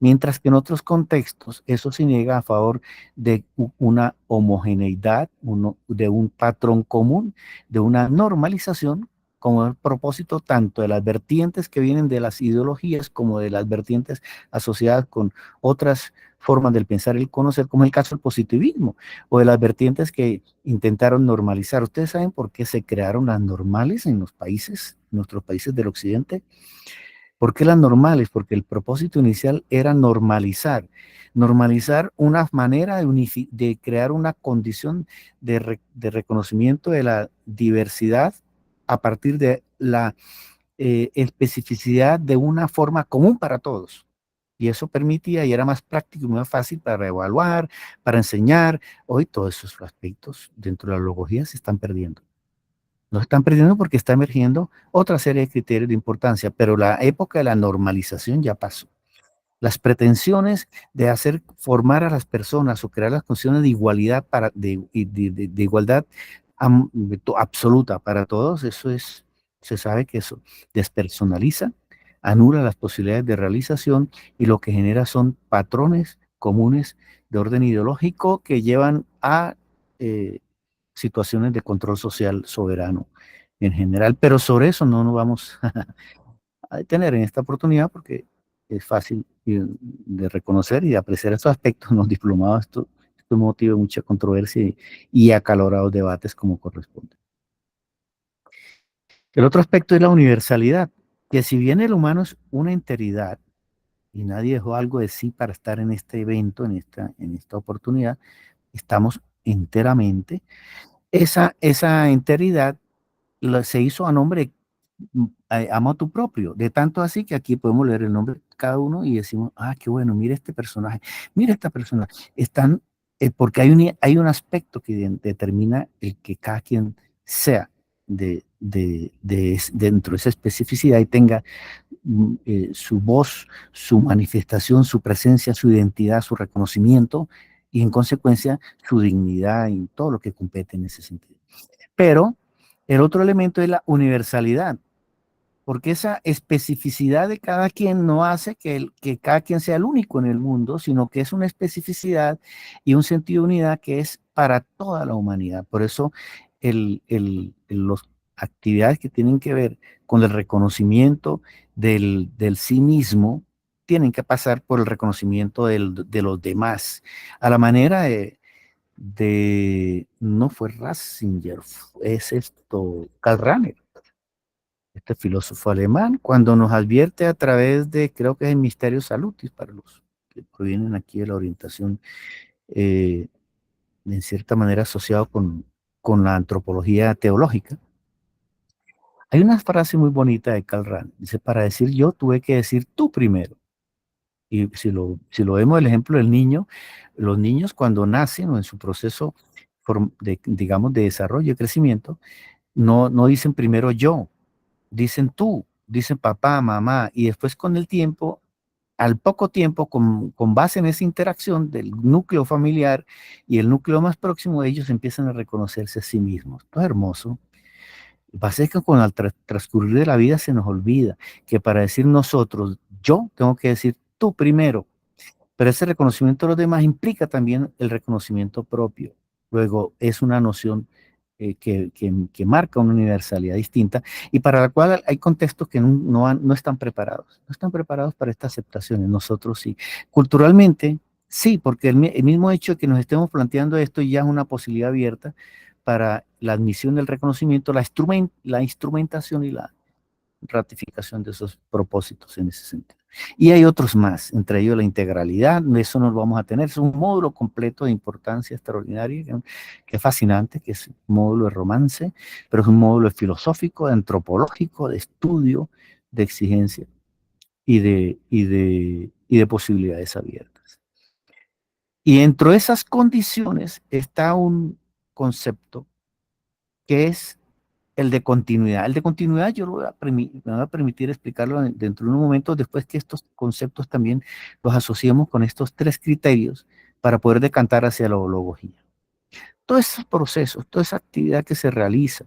Mientras que en otros contextos eso se niega a favor de una homogeneidad, de un patrón común, de una normalización, como el propósito tanto de las vertientes que vienen de las ideologías como de las vertientes asociadas con otras formas del pensar y el conocer, como el caso del positivismo, o de las vertientes que intentaron normalizar. ¿Ustedes saben por qué se crearon las normales en nuestros países del occidente? ¿Por qué las normales? Porque el propósito inicial era normalizar una manera de crear una condición de reconocimiento de la diversidad a partir de la especificidad de una forma común para todos. Y eso permitía y era más práctico y más fácil para evaluar, para enseñar. Hoy todos esos aspectos dentro de la logogía se están perdiendo. Nos están perdiendo porque está emergiendo otra serie de criterios de importancia, pero la época de la normalización ya pasó. Las pretensiones de hacer formar a las personas o crear las condiciones de igualdad de igualdad absoluta para todos, se sabe que eso despersonaliza, anula las posibilidades de realización y lo que genera son patrones comunes de orden ideológico que llevan a eh, situaciones de control social soberano en general, pero sobre eso no nos vamos a detener en esta oportunidad porque es fácil de reconocer y de apreciar estos aspectos en los diplomados esto motiva mucha controversia y acalorados debates como corresponde. El otro aspecto es la universalidad, que si bien el humano es una enteridad y nadie dejó algo de sí para estar en este evento, en esta oportunidad, estamos enteramente. Esa enteridad se hizo a nombre, ama tu propio, de tanto así que aquí podemos leer el nombre de cada uno y decimos, ah, qué bueno, mira este personaje, mira esta persona, están, porque hay un aspecto que determina el que cada quien sea dentro de esa especificidad y tenga su voz, su manifestación, su presencia, su identidad, su reconocimiento y en consecuencia su dignidad y todo lo que compete en ese sentido. Pero el otro elemento es la universalidad, porque esa especificidad de cada quien no hace que cada quien sea el único en el mundo, sino que es una especificidad y un sentido de unidad que es para toda la humanidad. Por eso las actividades que tienen que ver con el reconocimiento del sí mismo tienen que pasar por el reconocimiento de los demás, a la manera no fue Ratzinger, es esto, Karl Rahner, este filósofo alemán, cuando nos advierte a través de, creo que es el Misterio Salutis, para los que provienen aquí de la orientación, eh, en cierta manera asociado con la antropología teológica. Hay una frase muy bonita de Karl Rahner, dice, para decir yo tuve que decir tú primero. Y si lo vemos el ejemplo del niño, los niños cuando nacen o en su proceso, digamos, de desarrollo y crecimiento, no dicen primero yo, dicen tú, dicen papá, mamá, y después con el tiempo, al poco tiempo, con base en esa interacción del núcleo familiar y el núcleo más próximo, ellos empiezan a reconocerse a sí mismos. Esto es hermoso. Lo que pasa es que con el transcurrir de la vida se nos olvida que para decir nosotros, yo, tengo que decir tú primero. Pero ese reconocimiento de los demás implica también el reconocimiento propio. Luego, es una noción que marca una universalidad distinta y para la cual hay contextos que no están preparados. No están preparados para esta aceptación. Nosotros sí. Culturalmente, sí, porque el mismo hecho de que nos estemos planteando esto ya es una posibilidad abierta para la admisión del reconocimiento, la instrumentación y la ratificación de esos propósitos en ese sentido. Y hay otros más, entre ellos la integralidad, eso no lo vamos a tener, es un módulo completo de importancia extraordinaria, que es fascinante, que es un módulo de romance, pero es un módulo filosófico, de antropológico, de estudio, de exigencia y de posibilidades abiertas. Y dentro de esas condiciones está un concepto que es el de continuidad. El de continuidad yo me voy a permitir explicarlo dentro de un momento, después que estos conceptos también los asociemos con estos tres criterios para poder decantar hacia la hologogía. Todos esos procesos, toda esa actividad que se realiza,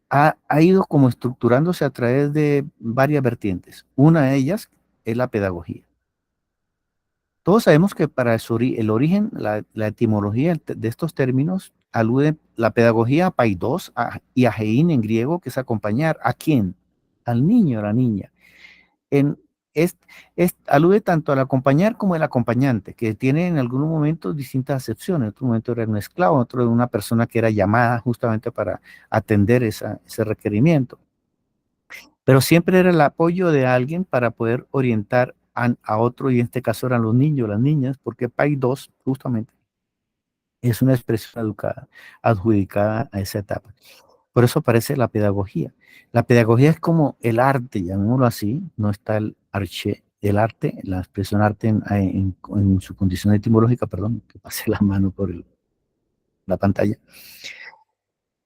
ha ido como estructurándose a través de varias vertientes. Una de ellas es la pedagogía. Todos sabemos que para el origen, la etimología de estos términos alude la pedagogía a paidos y a gein en griego, que es acompañar. ¿A quién? Al niño, a la niña. En, es, alude tanto al acompañar como al acompañante, que tiene en algunos momentos distintas acepciones. En otro momento era un esclavo, en otro era una persona que era llamada justamente para atender ese requerimiento. Pero siempre era el apoyo de alguien para poder orientar a otro, y en este caso eran los niños, las niñas, porque PAI 2 justamente es una expresión educada, adjudicada a esa etapa. Por eso aparece la pedagogía. La pedagogía es como el arte, llamémoslo así, no está el arché, el arte, la expresión arte en su condición etimológica, perdón, que pasé la mano por la pantalla,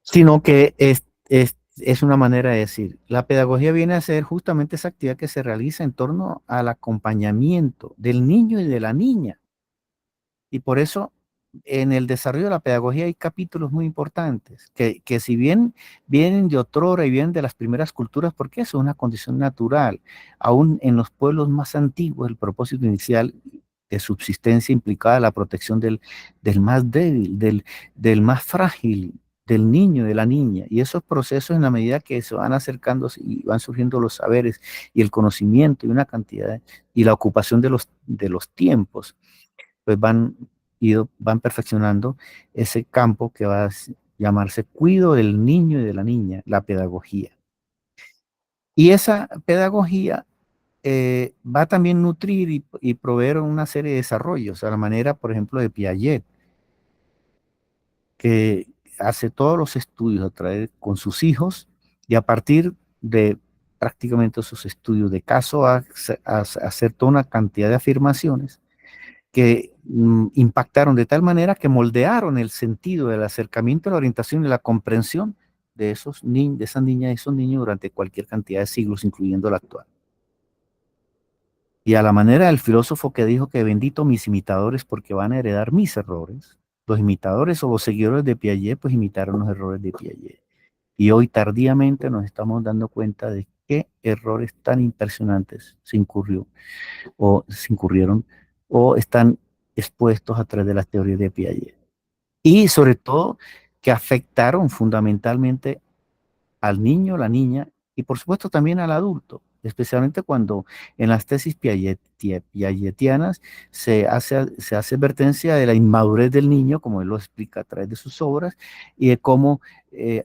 sino que es una manera de decir, la pedagogía viene a ser justamente esa actividad que se realiza en torno al acompañamiento del niño y de la niña. Y por eso en el desarrollo de la pedagogía hay capítulos muy importantes, que si bien vienen de otrora y vienen de las primeras culturas, porque eso es una condición natural, aún en los pueblos más antiguos, el propósito inicial de subsistencia implicaba la protección del más débil, del más frágil, del niño, de la niña. Y esos procesos, en la medida que se van acercándose y van surgiendo los saberes y el conocimiento y una cantidad, y la ocupación de los tiempos, pues van van perfeccionando ese campo que va a llamarse cuido del niño y de la niña, la pedagogía. Y esa pedagogía va a también nutrir y proveer una serie de desarrollos, a la manera, por ejemplo, de Piaget, que hace todos los estudios a través con sus hijos y a partir de prácticamente esos estudios de caso a hacer toda una cantidad de afirmaciones que impactaron de tal manera que moldearon el sentido del acercamiento, la orientación y la comprensión de de esas niñas y esos niños durante cualquier cantidad de siglos, incluyendo el actual. Y a la manera del filósofo que dijo que bendito mis imitadores porque van a heredar mis errores, los imitadores o los seguidores de Piaget pues imitaron los errores de Piaget. Y hoy tardíamente nos estamos dando cuenta de qué errores tan impresionantes se incurrieron o están expuestos a través de las teorías de Piaget. Y sobre todo que afectaron fundamentalmente al niño, la niña y por supuesto también al adulto, especialmente cuando en las tesis piagetianas se hace advertencia de la inmadurez del niño, como él lo explica a través de sus obras, y de cómo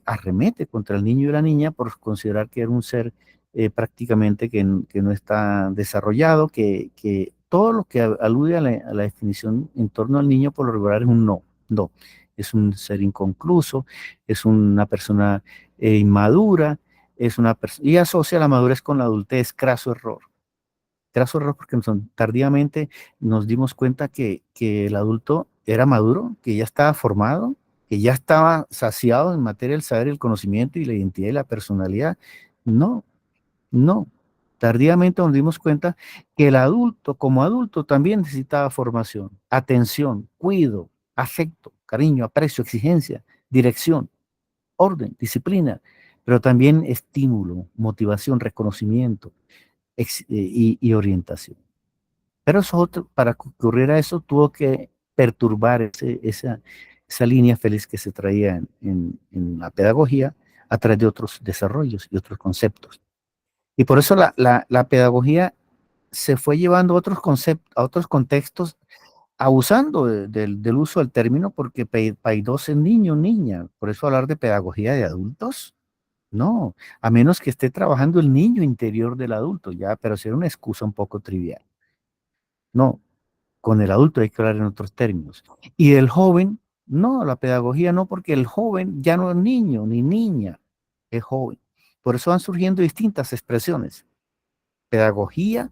arremete contra el niño y la niña por considerar que era un ser prácticamente que no está desarrollado, que todo lo que alude a la definición en torno al niño por lo regular es un no, no, es un ser inconcluso, es una persona inmadura, y asocia la madurez con la adultez, craso error. Craso error porque tardíamente nos dimos cuenta que el adulto era maduro, que ya estaba formado, que ya estaba saciado en materia del saber, el conocimiento y la identidad y la personalidad. No, no. Tardíamente nos dimos cuenta que el adulto, como adulto, también necesitaba formación, atención, cuidado, afecto, cariño, aprecio, exigencia, dirección, orden, disciplina, pero también estímulo, motivación, reconocimiento y orientación. Pero para que ocurriera eso, tuvo que perturbar esa línea feliz que se traía en la pedagogía a través de otros desarrollos y otros conceptos. Y por eso la pedagogía se fue llevando a otros conceptos, a otros contextos, abusando del uso del término, porque Paidós es niño, niña. Por eso hablar de pedagogía de adultos, no, a menos que esté trabajando el niño interior del adulto, ya, pero será una excusa un poco trivial. No, con el adulto hay que hablar en otros términos. Y el joven, no, la pedagogía no, porque el joven ya no es niño ni niña, es joven. Por eso van surgiendo distintas expresiones. Pedagogía,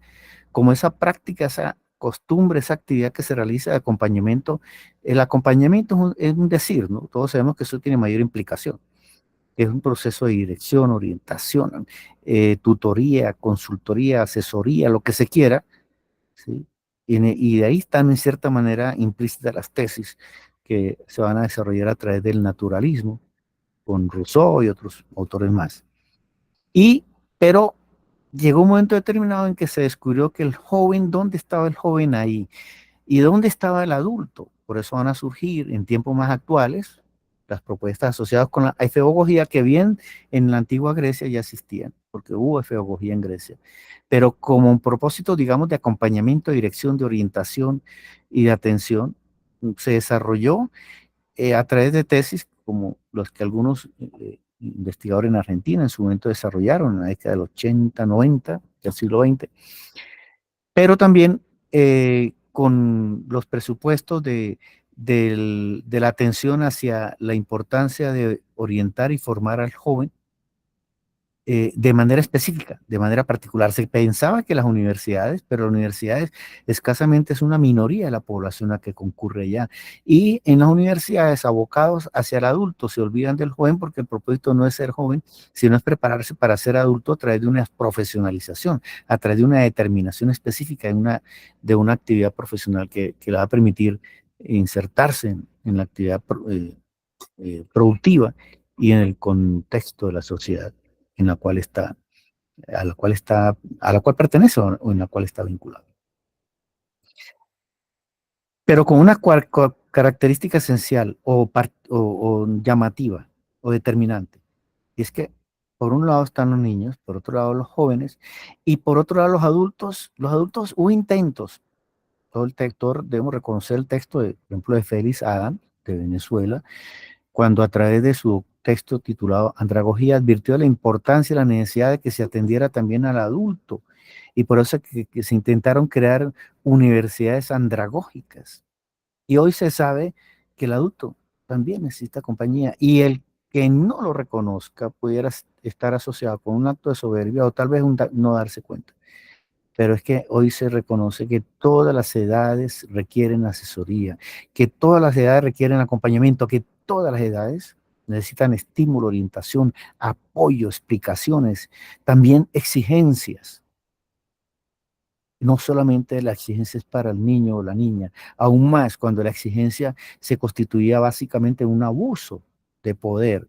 como esa práctica, esa costumbre, esa actividad que se realiza de acompañamiento. El acompañamiento es un decir, ¿no? Todos sabemos que eso tiene mayor implicación. Es un proceso de dirección, orientación, tutoría, consultoría, asesoría, lo que se quiera, ¿sí? Y de ahí están en cierta manera implícitas las tesis que se van a desarrollar a través del naturalismo, con Rousseau y otros autores más. Pero llegó un momento determinado en que se descubrió que el joven, ¿dónde estaba el joven ahí? ¿Y dónde estaba el adulto? Por eso van a surgir en tiempos más actuales las propuestas asociadas con la efebogogía, que bien en la antigua Grecia ya existían, porque hubo efebogogía en Grecia, pero como un propósito, digamos, de acompañamiento, de dirección, de orientación y de atención, se desarrolló a través de tesis como los que algunos investigadores en Argentina en su momento desarrollaron en la década del 80, 90 del siglo XX, pero también con los presupuestos de la atención hacia la importancia de orientar y formar al joven de manera específica, de manera particular. Se pensaba que las universidades, pero las universidades escasamente es una minoría de la población a que concurre allá. Y en las universidades abocados hacia el adulto se olvidan del joven porque el propósito no es ser joven, sino es prepararse para ser adulto a través de una profesionalización, a través de una determinación específica de una actividad profesional que le va a permitir insertarse en la actividad productiva y en el contexto de la sociedad en la cual está, a la cual pertenece o en la cual está vinculado. Pero con una característica esencial o llamativa o determinante. Y es que por un lado están los niños, por otro lado los jóvenes, y por otro lado los adultos hubo intentos todo el texto, debemos reconocer el texto, de, por ejemplo, de Félix Adam, de Venezuela, cuando a través de su texto titulado Andragogía advirtió de la importancia y la necesidad de que se atendiera también al adulto. Y por eso que se intentaron crear universidades andragógicas. Y hoy se sabe que el adulto también necesita compañía. Y el que no lo reconozca pudiera estar asociado con un acto de soberbia o tal vez no darse cuenta. Pero es que hoy se reconoce que todas las edades requieren asesoría, que todas las edades requieren acompañamiento, que todas las edades necesitan estímulo, orientación, apoyo, explicaciones, también exigencias. No solamente la exigencia es para el niño o la niña, aún más cuando la exigencia se constituía básicamente un abuso de poder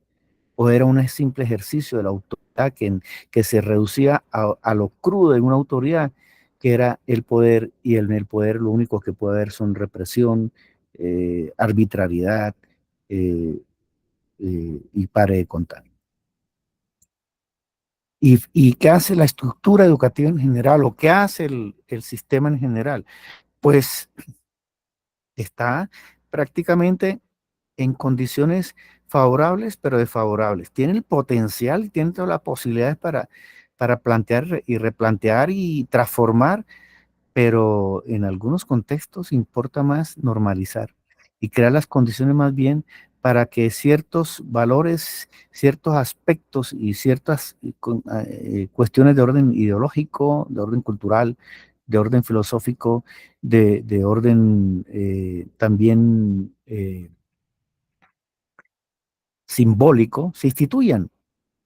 o era un simple ejercicio de la autoridad que se reducía a lo crudo de una autoridad, que era el poder, y en el poder lo único que puede haber son represión, arbitrariedad y pare de contar. ¿Y qué hace la estructura educativa en general o qué hace el sistema en general? Pues está prácticamente en condiciones favorables, pero desfavorables. Tiene el potencial, tiene todas las posibilidades para plantear y replantear y transformar, pero en algunos contextos importa más normalizar y crear las condiciones más bien para que ciertos valores, ciertos aspectos y ciertas cuestiones de orden ideológico, de orden cultural, de orden filosófico, de orden también simbólico, se instituyan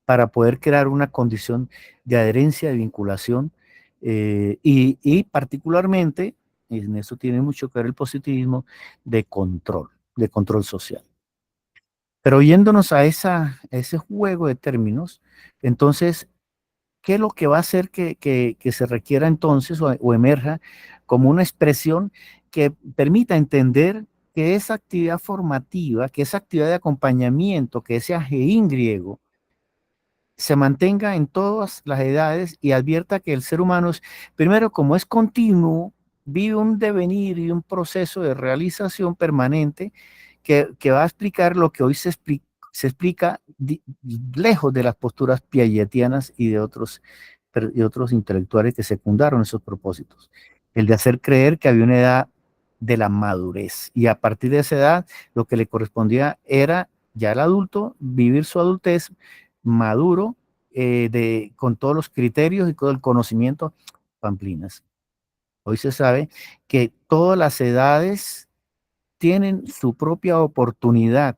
para poder crear una condición de adherencia, de vinculación y particularmente, y en eso tiene mucho que ver el positivismo, de control social. Pero yéndonos a ese juego de términos, entonces, ¿qué es lo que va a hacer que se requiera entonces o emerja como una expresión que permita entender que esa actividad formativa, que esa actividad de acompañamiento, que ese ajeín griego, se mantenga en todas las edades y advierta que el ser humano es, primero, como es continuo, vive un devenir y un proceso de realización permanente que va a explicar lo que hoy se explica lejos de las posturas piagetianas y otros intelectuales que secundaron esos propósitos. El de hacer creer que había una edad de la madurez y a partir de esa edad lo que le correspondía era ya el adulto vivir su adultez maduro, con todos los criterios y todo el conocimiento, pamplinas. Hoy se sabe que todas las edades tienen su propia oportunidad,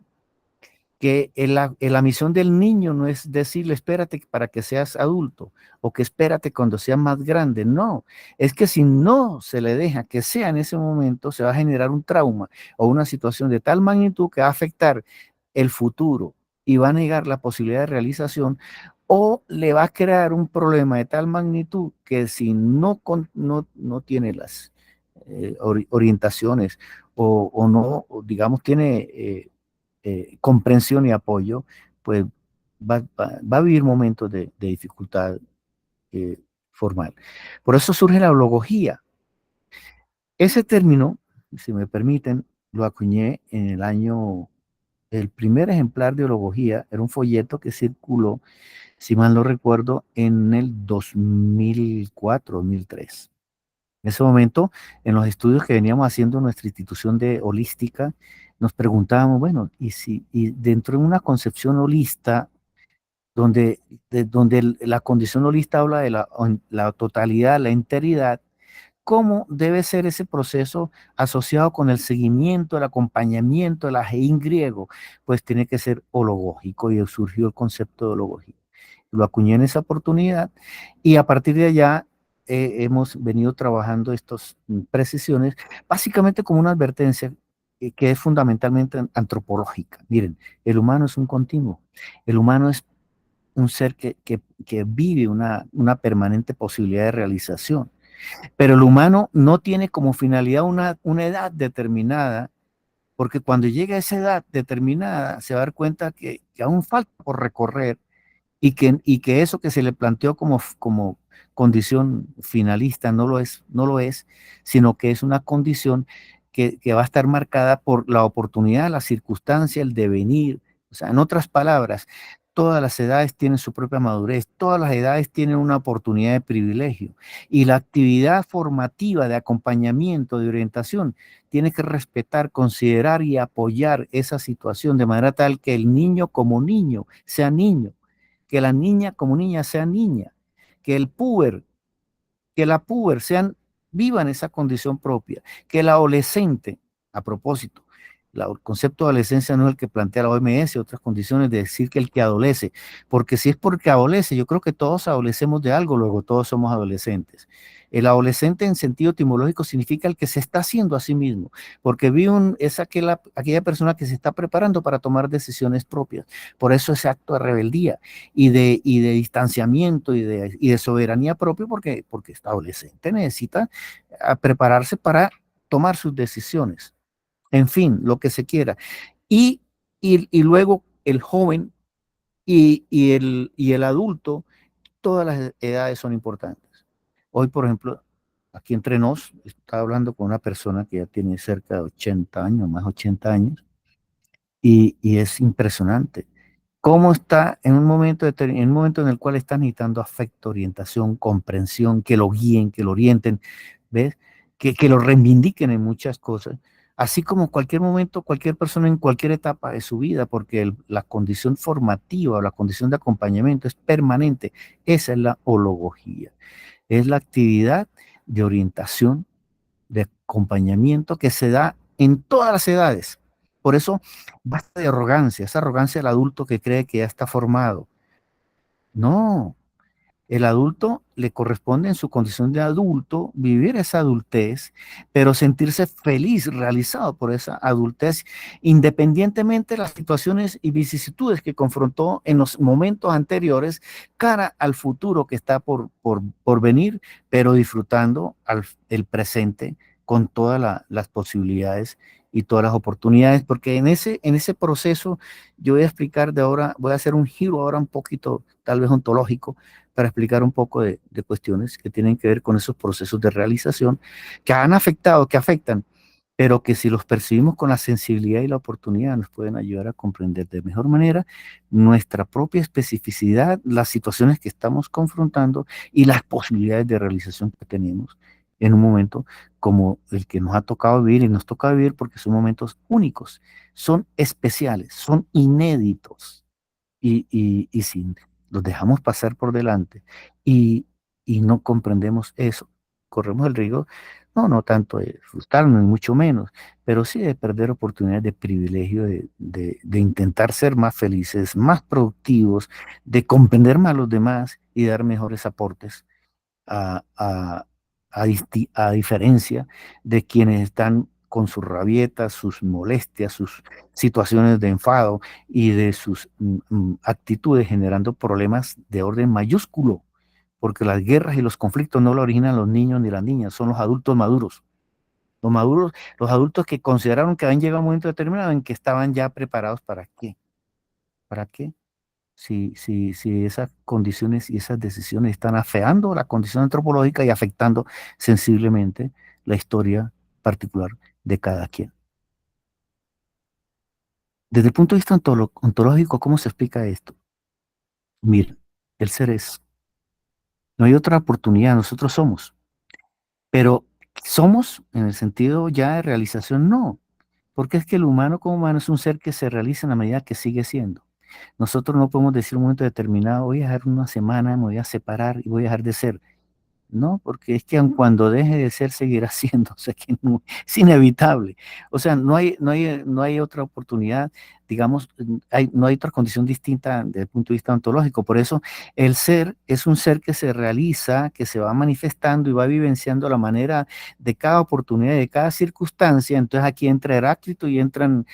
que la misión del niño no es decirle espérate para que seas adulto o que espérate cuando seas más grande, no, es que si no se le deja que sea en ese momento, se va a generar un trauma o una situación de tal magnitud que va a afectar el futuro y va a negar la posibilidad de realización o le va a crear un problema de tal magnitud que si no tiene las orientaciones o no, digamos, tiene comprensión y apoyo, pues va a vivir momentos de dificultad eh, formal. Por eso surge la logogía. Ese término, si me permiten, lo acuñé en el año, el primer ejemplar de logogía era un folleto que circuló, si mal no recuerdo, en el 2004, 2003. En ese momento, en los estudios que veníamos haciendo en nuestra institución de holística, nos preguntábamos, bueno, y dentro de una concepción holista, donde la condición holista habla de la totalidad, la integridad, ¿cómo debe ser ese proceso asociado con el seguimiento, el acompañamiento, el ajeín griego? Pues tiene que ser hologógico y surgió el concepto de hologógico. Lo acuñé en esa oportunidad y a partir de allá hemos venido trabajando estas precisiones, básicamente como una advertencia que es fundamentalmente antropológica. Miren, el humano es un continuo, el humano es un ser que vive una permanente posibilidad de realización, pero el humano no tiene como finalidad una edad determinada, porque cuando llega a esa edad determinada se va a dar cuenta que aún falta por recorrer y que eso que se le planteó como condición finalista no lo es, sino que es una condición que va a estar marcada por la oportunidad, la circunstancia, el devenir. O sea, en otras palabras, todas las edades tienen su propia madurez, todas las edades tienen una oportunidad de privilegio y la actividad formativa de acompañamiento, de orientación, tiene que respetar, considerar y apoyar esa situación de manera tal que el niño como niño sea niño, que la niña como niña sea niña, que el puber, que la puber vivan esa condición propia, que el adolescente, a propósito, el concepto de adolescencia no es el que plantea la OMS, otras condiciones de decir que el que adolece, porque si es porque adolece, yo creo que todos adolecemos de algo, luego todos somos adolescentes. El adolescente en sentido etimológico significa el que se está haciendo a sí mismo, porque es aquella persona que se está preparando para tomar decisiones propias. Por eso ese acto de rebeldía y de distanciamiento y de soberanía propia, porque este adolescente necesita prepararse para tomar sus decisiones. En fin, lo que se quiera. Y, y luego el joven y el adulto, todas las edades son importantes. Hoy, por ejemplo, aquí entre nos, estaba hablando con una persona que ya tiene cerca de 80 años, más de 80 años, y es impresionante cómo está en un momento en el cual está necesitando afecto, orientación, comprensión, que lo guíen, que lo orienten, ¿ves? Que lo reivindiquen en muchas cosas, así como cualquier momento, cualquier persona en cualquier etapa de su vida, porque la condición formativa o la condición de acompañamiento es permanente. Esa es la hologogía, es la actividad de orientación, de acompañamiento que se da en todas las edades. Por eso, basta de arrogancia, esa arrogancia del adulto que cree que ya está formado. No, el adulto le corresponde en su condición de adulto vivir esa adultez, pero sentirse feliz, realizado por esa adultez, independientemente de las situaciones y vicisitudes que confrontó en los momentos anteriores, cara al futuro que está por venir, pero disfrutando el presente con todas las posibilidades y todas las oportunidades, porque en ese proceso yo voy a explicar de ahora, voy a hacer un giro ahora un poquito, tal vez ontológico, para explicar un poco de cuestiones que tienen que ver con esos procesos de realización que han afectado, que afectan, pero que si los percibimos con la sensibilidad y la oportunidad nos pueden ayudar a comprender de mejor manera nuestra propia especificidad, las situaciones que estamos confrontando y las posibilidades de realización que tenemos en un momento como el que nos ha tocado vivir y nos toca vivir porque son momentos únicos, son especiales, son inéditos y si los dejamos pasar por delante y, y no comprendemos eso, corremos el riesgo, no tanto de frustrarnos, ni mucho menos, pero sí de perder oportunidades de privilegio, de intentar ser más felices, más productivos, de comprender más a los demás y dar mejores aportes a, a, a diferencia de quienes están con sus rabietas, sus molestias, sus situaciones de enfado y de sus actitudes generando problemas de orden mayúsculo, porque las guerras y los conflictos no lo originan los niños ni las niñas, son los adultos maduros. Los maduros, los adultos que consideraron que habían llegado a un momento determinado en que estaban ya preparados para qué. ¿Para qué? Si esas condiciones y esas decisiones están afeando la condición antropológica y afectando sensiblemente la historia particular de cada quien. Desde el punto de vista ontológico, ¿cómo se explica esto? Mira, el ser es, no hay otra oportunidad, nosotros somos, pero somos en el sentido ya de realización, no, porque es que el humano como humano es un ser que se realiza en la medida que sigue siendo. Nosotros no podemos decir en un momento determinado, voy a dejar una semana, me voy a separar y voy a dejar de ser. No, porque es que aun cuando deje de ser, seguirá siendo, o sea que es inevitable. O sea, no hay otra oportunidad, digamos, no hay otra condición distinta desde el punto de vista ontológico. Por eso el ser es un ser que se realiza, que se va manifestando y va vivenciando la manera de cada oportunidad, de cada circunstancia. Entonces aquí entra Heráclito y entran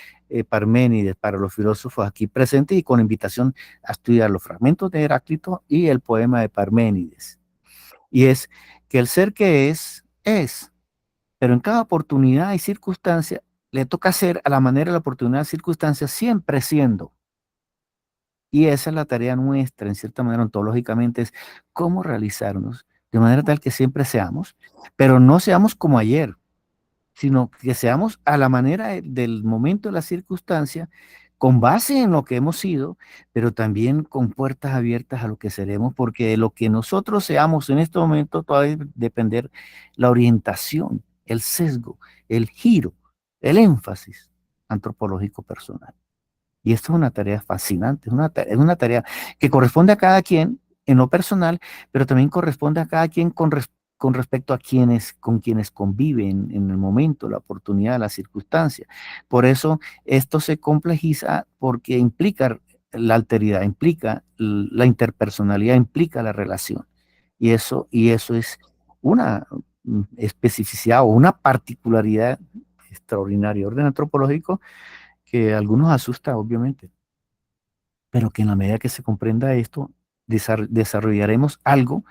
Parménides para los filósofos aquí presentes y con invitación a estudiar los fragmentos de Heráclito y el poema de Parménides. Y es que el ser que es, pero en cada oportunidad y circunstancia le toca ser a la manera de la oportunidad y circunstancia, siempre siendo. Y esa es la tarea nuestra, en cierta manera, ontológicamente, es cómo realizarnos de manera tal que siempre seamos, pero no seamos como ayer, sino que seamos a la manera del momento, de la circunstancia, con base en lo que hemos sido, pero también con puertas abiertas a lo que seremos, porque de lo que nosotros seamos en este momento todavía debe depender la orientación, el sesgo, el giro, el énfasis antropológico personal. Y esto es una tarea fascinante, es una tarea que corresponde a cada quien en lo personal, pero también corresponde a cada quien con respecto a con quienes conviven en el momento, la oportunidad, la circunstancia. Por eso esto se complejiza porque implica la alteridad, implica la interpersonalidad, implica la relación. Y eso es una especificidad o una particularidad extraordinaria. Orden antropológico que a algunos asusta, obviamente, pero que en la medida que se comprenda esto, desarrollaremos algo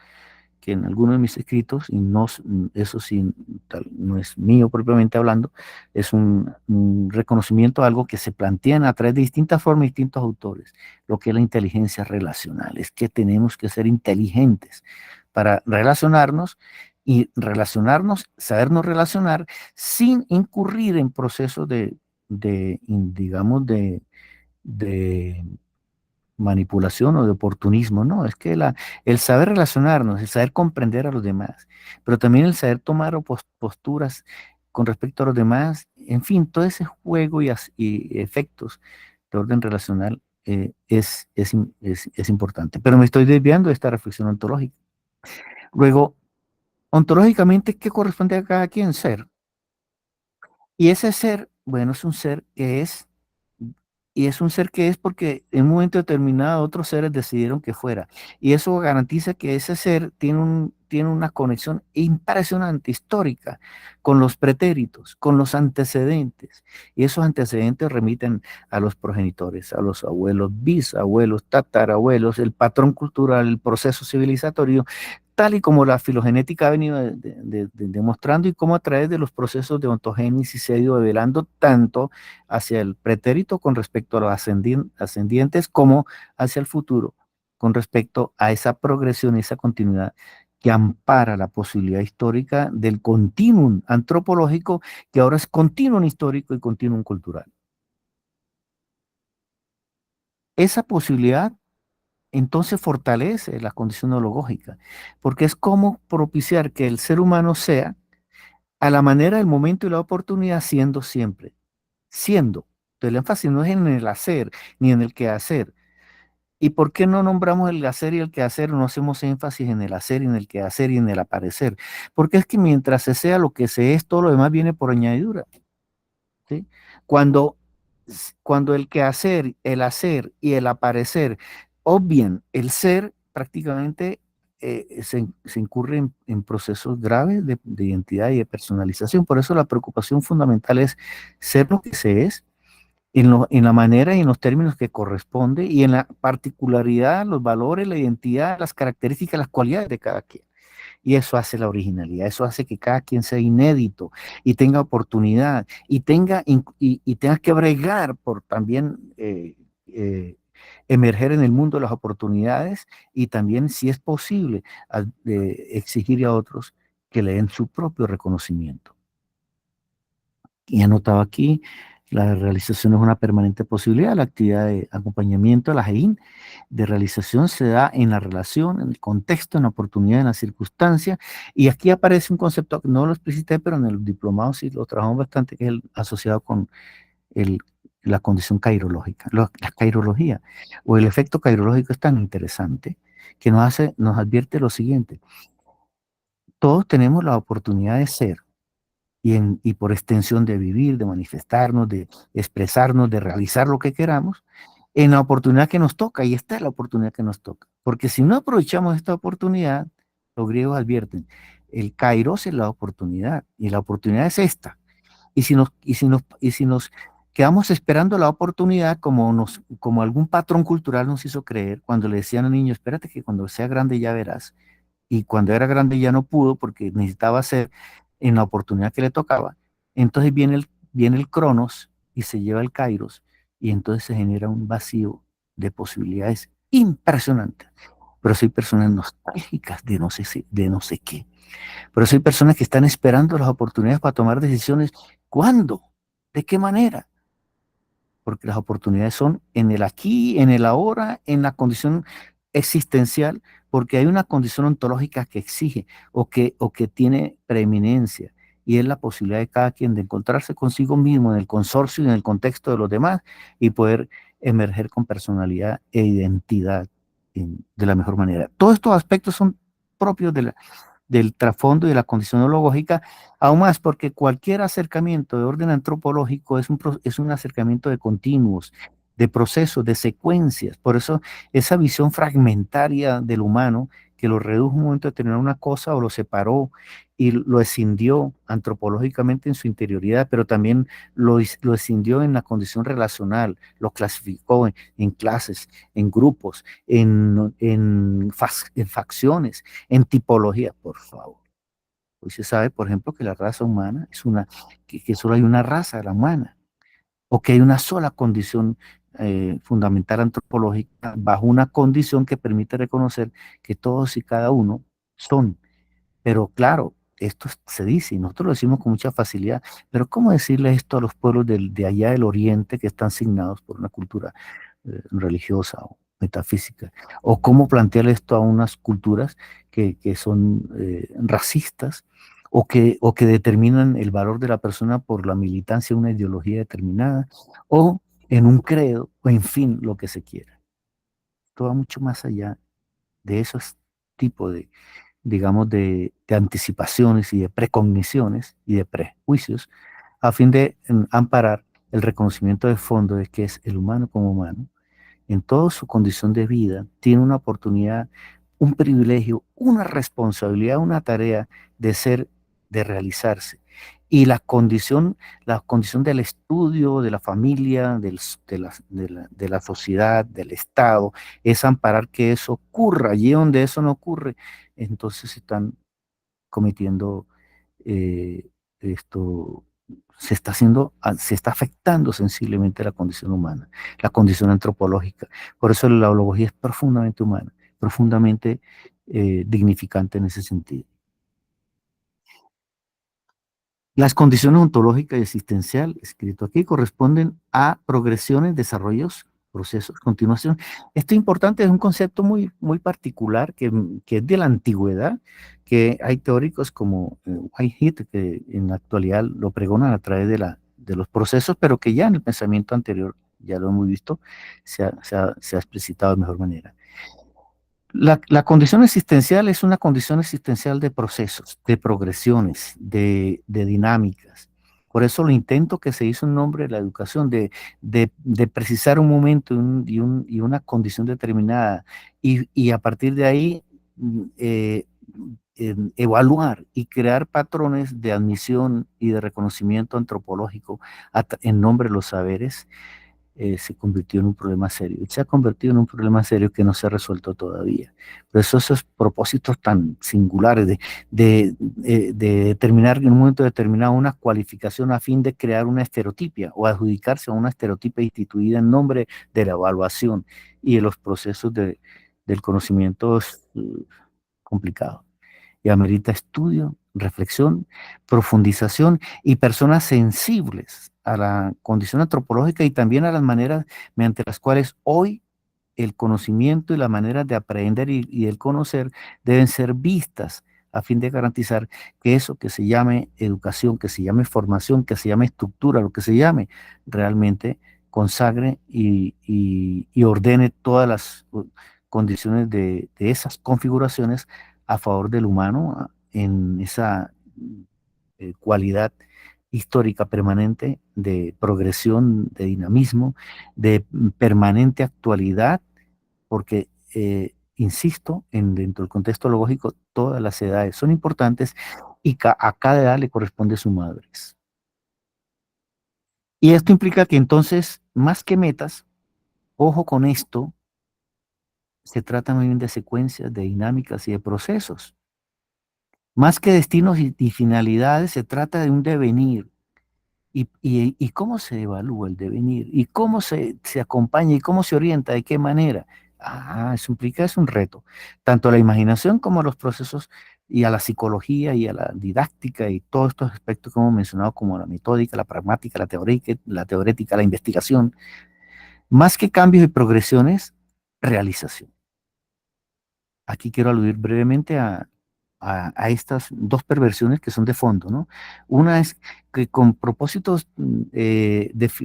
que en algunos de mis escritos, y no, eso sí, no es mío propiamente hablando, es un reconocimiento a algo que se plantean a través de distintas formas, distintos autores, lo que es la inteligencia relacional, es que tenemos que ser inteligentes para relacionarnos y relacionarnos, sabernos relacionar sin incurrir en procesos digamos, de manipulación o de oportunismo, no, es que el saber relacionarnos, el saber comprender a los demás, pero también el saber tomar posturas con respecto a los demás, en fin, todo ese juego y efectos de orden relacional es importante. Pero me estoy desviando de esta reflexión ontológica. Luego, ontológicamente, ¿qué corresponde a cada quien ser? Y ese ser, bueno, es un ser que es. Y es un ser que es porque en un momento determinado otros seres decidieron que fuera. Y eso garantiza que ese ser tiene una conexión impresionante, histórica, con los pretéritos, con los antecedentes. Y esos antecedentes remiten a los progenitores, a los abuelos, bisabuelos, tatarabuelos, el patrón cultural, el proceso civilizatorio, tal y como la filogenética ha venido demostrando y cómo a través de los procesos de ontogénesis se ha ido develando tanto hacia el pretérito con respecto a los ascendientes como hacia el futuro con respecto a esa progresión, esa continuidad que ampara la posibilidad histórica del continuum antropológico que ahora es continuum histórico y continuum cultural. Esa posibilidad entonces fortalece la condición neológica, porque es como propiciar que el ser humano sea a la manera del momento y la oportunidad siendo siempre, siendo. Entonces, el énfasis no es en el hacer ni en el quehacer. ¿Y por qué no nombramos el hacer y el quehacer? No hacemos énfasis en el hacer y en el quehacer y en el aparecer. Porque es que mientras se sea lo que se es, todo lo demás viene por añadidura. ¿Sí? Cuando, cuando el quehacer, el hacer y el aparecer obvien el ser, prácticamente se incurre en procesos graves de identidad y de personalización. Por eso la preocupación fundamental es ser lo que se es en la manera y en los términos que corresponde y en la particularidad, los valores, la identidad, las características, las cualidades de cada quien. Y eso hace la originalidad, eso hace que cada quien sea inédito y tenga oportunidad y tenga que bregar por también emerger en el mundo de las oportunidades y también, si es posible, exigir a otros que le den su propio reconocimiento. Y anotado aquí, la realización es una permanente posibilidad. La actividad de acompañamiento a la GEIN de realización se da en la relación, en el contexto, en la oportunidad, en la circunstancia. Y aquí aparece un concepto que no lo explicité, pero en el diplomado sí lo trabajamos bastante, que es el asociado con el, la condición cairológica. La cairología o el efecto cairológico es tan interesante que nos advierte lo siguiente. Todos tenemos la oportunidad de ser y por extensión de vivir, de manifestarnos, de expresarnos, de realizar lo que queramos, en la oportunidad que nos toca, y esta es la oportunidad que nos toca. Porque si no aprovechamos esta oportunidad, los griegos advierten, el kairos es la oportunidad, y la oportunidad es esta. Y si nos quedamos esperando la oportunidad, como algún patrón cultural nos hizo creer, cuando le decían al niño, espérate que cuando sea grande ya verás, y cuando era grande ya no pudo porque necesitaba hacer en la oportunidad que le tocaba. Entonces viene el Cronos y se lleva el Kairos y entonces se genera un vacío de posibilidades impresionantes. Pero sí hay personas nostálgicas de no sé qué. Pero sí hay personas que están esperando las oportunidades para tomar decisiones. ¿Cuándo? ¿De qué manera? Porque las oportunidades son en el aquí, en el ahora, en la condición existencial, porque hay una condición ontológica que exige o que tiene preeminencia, y es la posibilidad de cada quien de encontrarse consigo mismo en el consorcio y en el contexto de los demás y poder emerger con personalidad e identidad de la mejor manera. Todos estos aspectos son propios del trasfondo y de la condición neurológica, aún más porque cualquier acercamiento de orden antropológico es un acercamiento de continuos, de procesos, de secuencias. Por eso esa visión fragmentaria del humano que lo redujo un momento a tener una cosa o lo separó y lo escindió antropológicamente en su interioridad, pero también lo escindió en la condición relacional, lo clasificó en clases, en grupos, en facciones, en tipología, por favor. Hoy se sabe, por ejemplo, que la raza humana es que solo hay una raza, la humana, o que hay una sola condición fundamental antropológica bajo una condición que permite reconocer que todos y cada uno son. Pero claro, esto se dice y nosotros lo decimos con mucha facilidad, pero ¿cómo decirle esto a los pueblos de allá del Oriente que están signados por una cultura religiosa o metafísica? ¿O cómo plantear esto a unas culturas que son racistas o que determinan el valor de la persona por la militancia de una ideología determinada o en un credo o en fin, lo que se quiera? Esto va mucho más allá de esos tipos digamos, de anticipaciones y de precogniciones y de prejuicios a fin de amparar el reconocimiento de fondo de que es el humano como humano en toda su condición de vida, tiene una oportunidad, un privilegio, una responsabilidad, una tarea de ser, de realizarse. Y la condición del estudio, de la familia, de la sociedad, del Estado, es amparar que eso ocurra. Allí donde eso no ocurre, entonces están cometiendo esto, se está afectando sensiblemente la condición humana, la condición antropológica. Por eso la hología es profundamente humana, profundamente dignificante en ese sentido. Las condiciones ontológicas y existencial, escrito aquí, corresponden a progresiones, desarrollos, procesos, continuación. Esto es importante, es un concepto muy particular que es de la antigüedad, que hay teóricos como Whitehead que en la actualidad lo pregonan a través de los procesos, pero que ya en el pensamiento anterior, ya lo hemos visto, se ha explicitado de mejor manera. La condición existencial es una condición existencial de procesos, de progresiones, de dinámicas. Por eso lo intento que se hizo en nombre de la educación, de precisar un momento y una condición determinada y a partir de ahí evaluar y crear patrones de admisión y de reconocimiento antropológico en nombre de los saberes se convirtió en un problema serio. Y se ha convertido en un problema serio que no se ha resuelto todavía. Pero esos propósitos tan singulares de determinar en un momento determinado una cualificación a fin de crear una estereotipia o adjudicarse a una estereotipia instituida en nombre de la evaluación y de los procesos del conocimiento es complicado y amerita estudio, reflexión, profundización y personas sensibles a la condición antropológica y también a las maneras mediante las cuales hoy el conocimiento y las maneras de aprender y el conocer deben ser vistas a fin de garantizar que eso que se llame educación, que se llame formación, que se llame estructura, lo que se llame, realmente consagre y ordene todas las condiciones de esas configuraciones a favor del humano en esa cualidad histórica permanente de progresión, de dinamismo, de permanente actualidad, porque, insisto, dentro del contexto lógico, todas las edades son importantes y a cada edad le corresponde su madurez. Y esto implica que entonces, más que metas, ojo con esto, se trata muy bien de secuencias, de dinámicas y de procesos. Más que destinos y finalidades, se trata de un devenir, y cómo se evalúa el devenir, y cómo se acompaña, y cómo se orienta, de qué manera. Eso implica, es un reto, tanto a la imaginación como a los procesos y a la psicología y a la didáctica y todos estos aspectos que hemos mencionado, como la metódica, la pragmática, la teorética, la investigación. Más que cambios y progresiones, realización. Aquí quiero aludir brevemente a estas dos perversiones que son de fondo, ¿no? Una es que con propósitos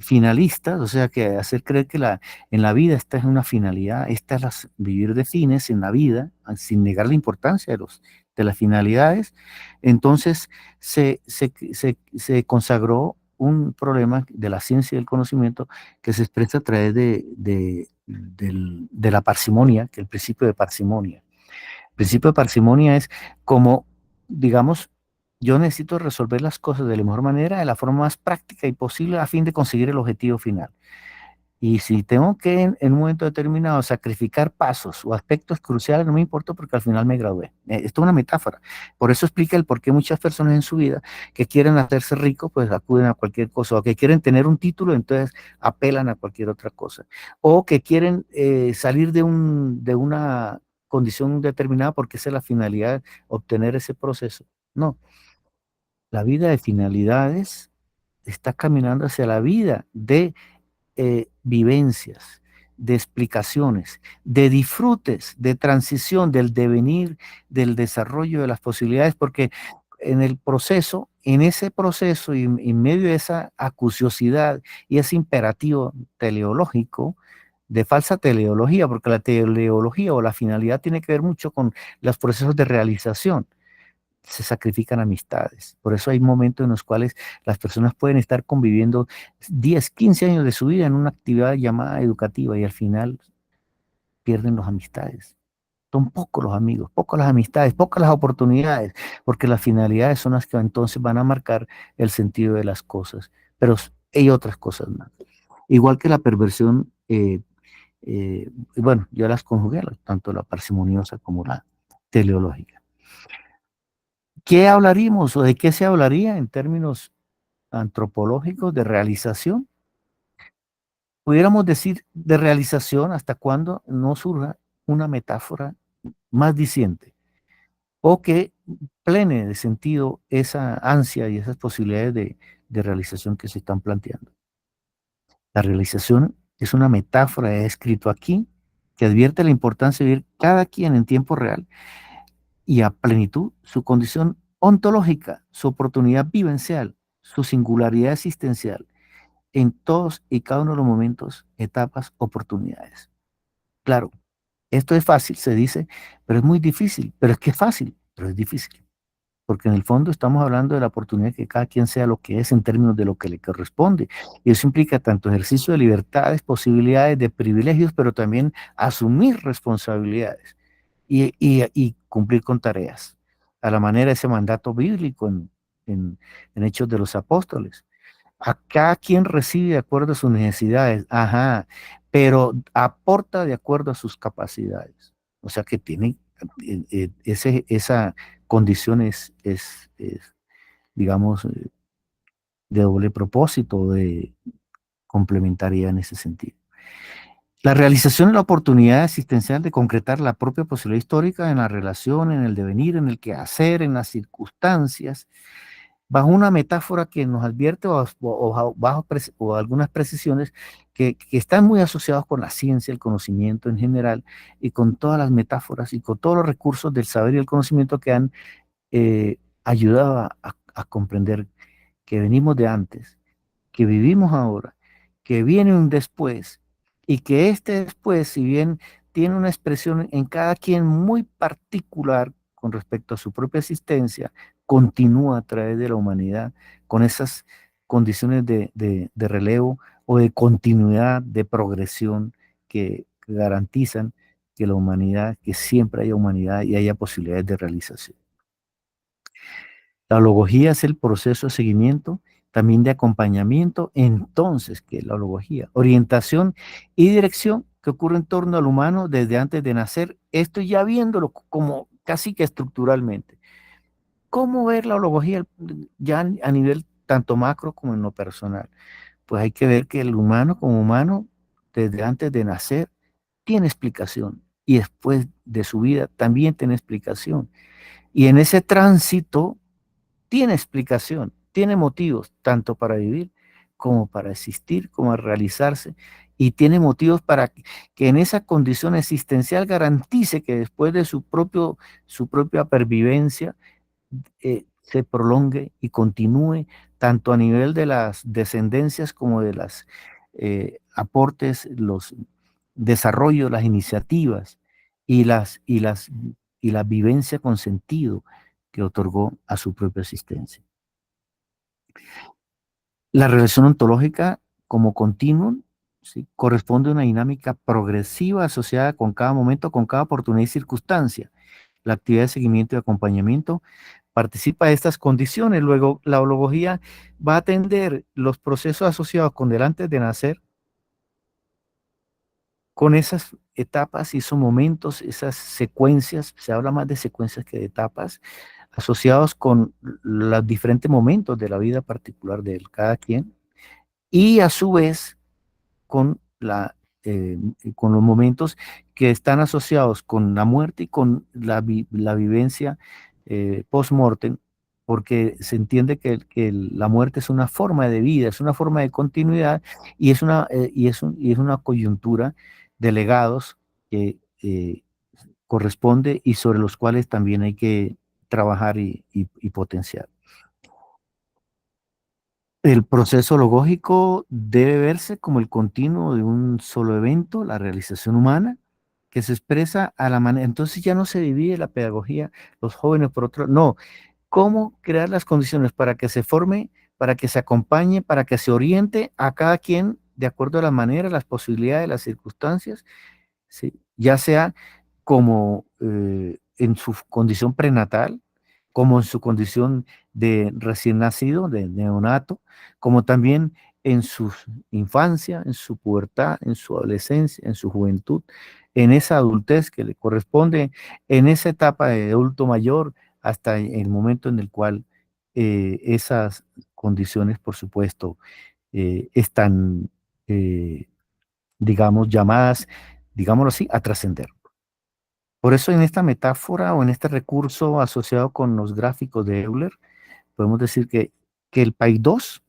finalistas, o sea, que hacer creer que en la vida esta es una finalidad, esta es vivir de fines en la vida, sin negar la importancia de las finalidades, entonces se consagró un problema de la ciencia y del conocimiento que se expresa a través de la parsimonia, que es el principio de parsimonia. El principio de parsimonia es como, digamos, yo necesito resolver las cosas de la mejor manera, de la forma más práctica y posible a fin de conseguir el objetivo final. Y si tengo que en un momento determinado sacrificar pasos o aspectos cruciales, no me importa porque al final me gradué. Esto es una metáfora. Por eso explica el por qué muchas personas en su vida que quieren hacerse ricos, pues acuden a cualquier cosa, o que quieren tener un título, entonces apelan a cualquier otra cosa. O que quieren salir de una condición determinada porque esa es la finalidad, obtener ese proceso. No, la vida de finalidades está caminando hacia la vida de vivencias, de explicaciones, de disfrutes, de transición, del devenir, del desarrollo de las posibilidades, porque en ese proceso y en medio de esa acuciosidad y ese imperativo teleológico, de falsa teleología, porque la teleología o la finalidad tiene que ver mucho con los procesos de realización, se sacrifican amistades. Por eso hay momentos en los cuales las personas pueden estar conviviendo 10, 15 años de su vida en una actividad llamada educativa y al final pierden las amistades. Son pocos los amigos, pocas las amistades, pocas las oportunidades, porque las finalidades son las que entonces van a marcar el sentido de las cosas. Pero hay otras cosas más. Igual que la perversión, bueno, yo las conjugué, tanto la parsimoniosa como la teleológica. ¿Qué hablaríamos o de qué se hablaría en términos antropológicos de realización? Pudiéramos decir de realización hasta cuando no surja una metáfora más diciente o que plene de sentido esa ansia y esas posibilidades de realización que se están planteando. La realización es una metáfora, he escrito aquí, que advierte la importancia de vivir cada quien en tiempo real y a plenitud su condición ontológica, su oportunidad vivencial, su singularidad existencial en todos y cada uno de los momentos, etapas, oportunidades. Claro, esto es fácil, se dice, pero es muy difícil. Pero es que es fácil, pero es difícil. Porque en el fondo estamos hablando de la oportunidad de que cada quien sea lo que es en términos de lo que le corresponde. Y eso implica tanto ejercicio de libertades, posibilidades, de privilegios, pero también asumir responsabilidades y cumplir con tareas, a la manera de ese mandato bíblico en, en Hechos de los Apóstoles. A cada quien recibe de acuerdo a sus necesidades, ajá, pero aporta de acuerdo a sus capacidades. O sea que tiene esa condición digamos, de doble propósito, de complementariedad en ese sentido. La realización de la oportunidad existencial de concretar la propia posibilidad histórica en la relación, en el devenir, en el quehacer, en las circunstancias, bajo una metáfora que nos advierte o algunas precisiones que están muy asociados con la ciencia, el conocimiento en general y con todas las metáforas y con todos los recursos del saber y el conocimiento que han ayudado a comprender que venimos de antes, que vivimos ahora, que viene un después y que este después, si bien tiene una expresión en cada quien muy particular con respecto a su propia existencia, continúa a través de la humanidad con esas condiciones de relevo o de continuidad, de progresión que garantizan que la humanidad, que siempre haya humanidad y haya posibilidades de realización. La logogía es el proceso de seguimiento, también de acompañamiento. Entonces, ¿qué es la logogía? Orientación y dirección que ocurre en torno al humano desde antes de nacer. Esto ya viéndolo como casi que estructuralmente. ¿Cómo ver la logogía ya a nivel tanto macro como en lo personal. Pues hay que ver que el humano como humano, desde antes de nacer, tiene explicación y después de su vida también tiene explicación. Y en ese tránsito tiene explicación, tiene motivos tanto para vivir como para existir, como para realizarse, y tiene motivos para que en esa condición existencial garantice que después de su propia pervivencia se prolongue y continúe tanto a nivel de las descendencias como de los aportes, los desarrollos, las iniciativas y y la vivencia con sentido que otorgó a su propia existencia. La relación ontológica como continuum, ¿sí?, corresponde a una dinámica progresiva asociada con cada momento, con cada oportunidad y circunstancia. La actividad de seguimiento y acompañamiento participa de estas condiciones. Luego, la hología va a atender los procesos asociados con el antes de nacer, con esas etapas y esos momentos, esas secuencias, se habla más de secuencias que de etapas, asociados con los diferentes momentos de la vida particular de cada quien, y a su vez con, eh, con los momentos que están asociados con la muerte y con la vivencia post-mortem, porque se entiende que la muerte es una forma de vida, es una forma de continuidad y y es una coyuntura de legados que corresponde y sobre los cuales también hay que trabajar y potenciar. El proceso logógico debe verse como el continuo de un solo evento, la realización humana, que se expresa a la manera. Entonces ya no se divide la pedagogía, los jóvenes por otro, no, cómo crear las condiciones para que se forme, para que se acompañe, para que se oriente a cada quien de acuerdo a la manera, las posibilidades, las circunstancias, ¿sí?, ya sea como en su condición prenatal, como en su condición de recién nacido, de neonato, como también en su infancia, en su pubertad, en su adolescencia, en su juventud, en esa adultez que le corresponde, en esa etapa de adulto mayor, hasta el momento en el cual esas condiciones, por supuesto, están, eh, digamos, llamadas, digámoslo así, a trascender. Por eso en esta metáfora o en este recurso asociado con los gráficos de Euler, podemos decir que el PAI 2,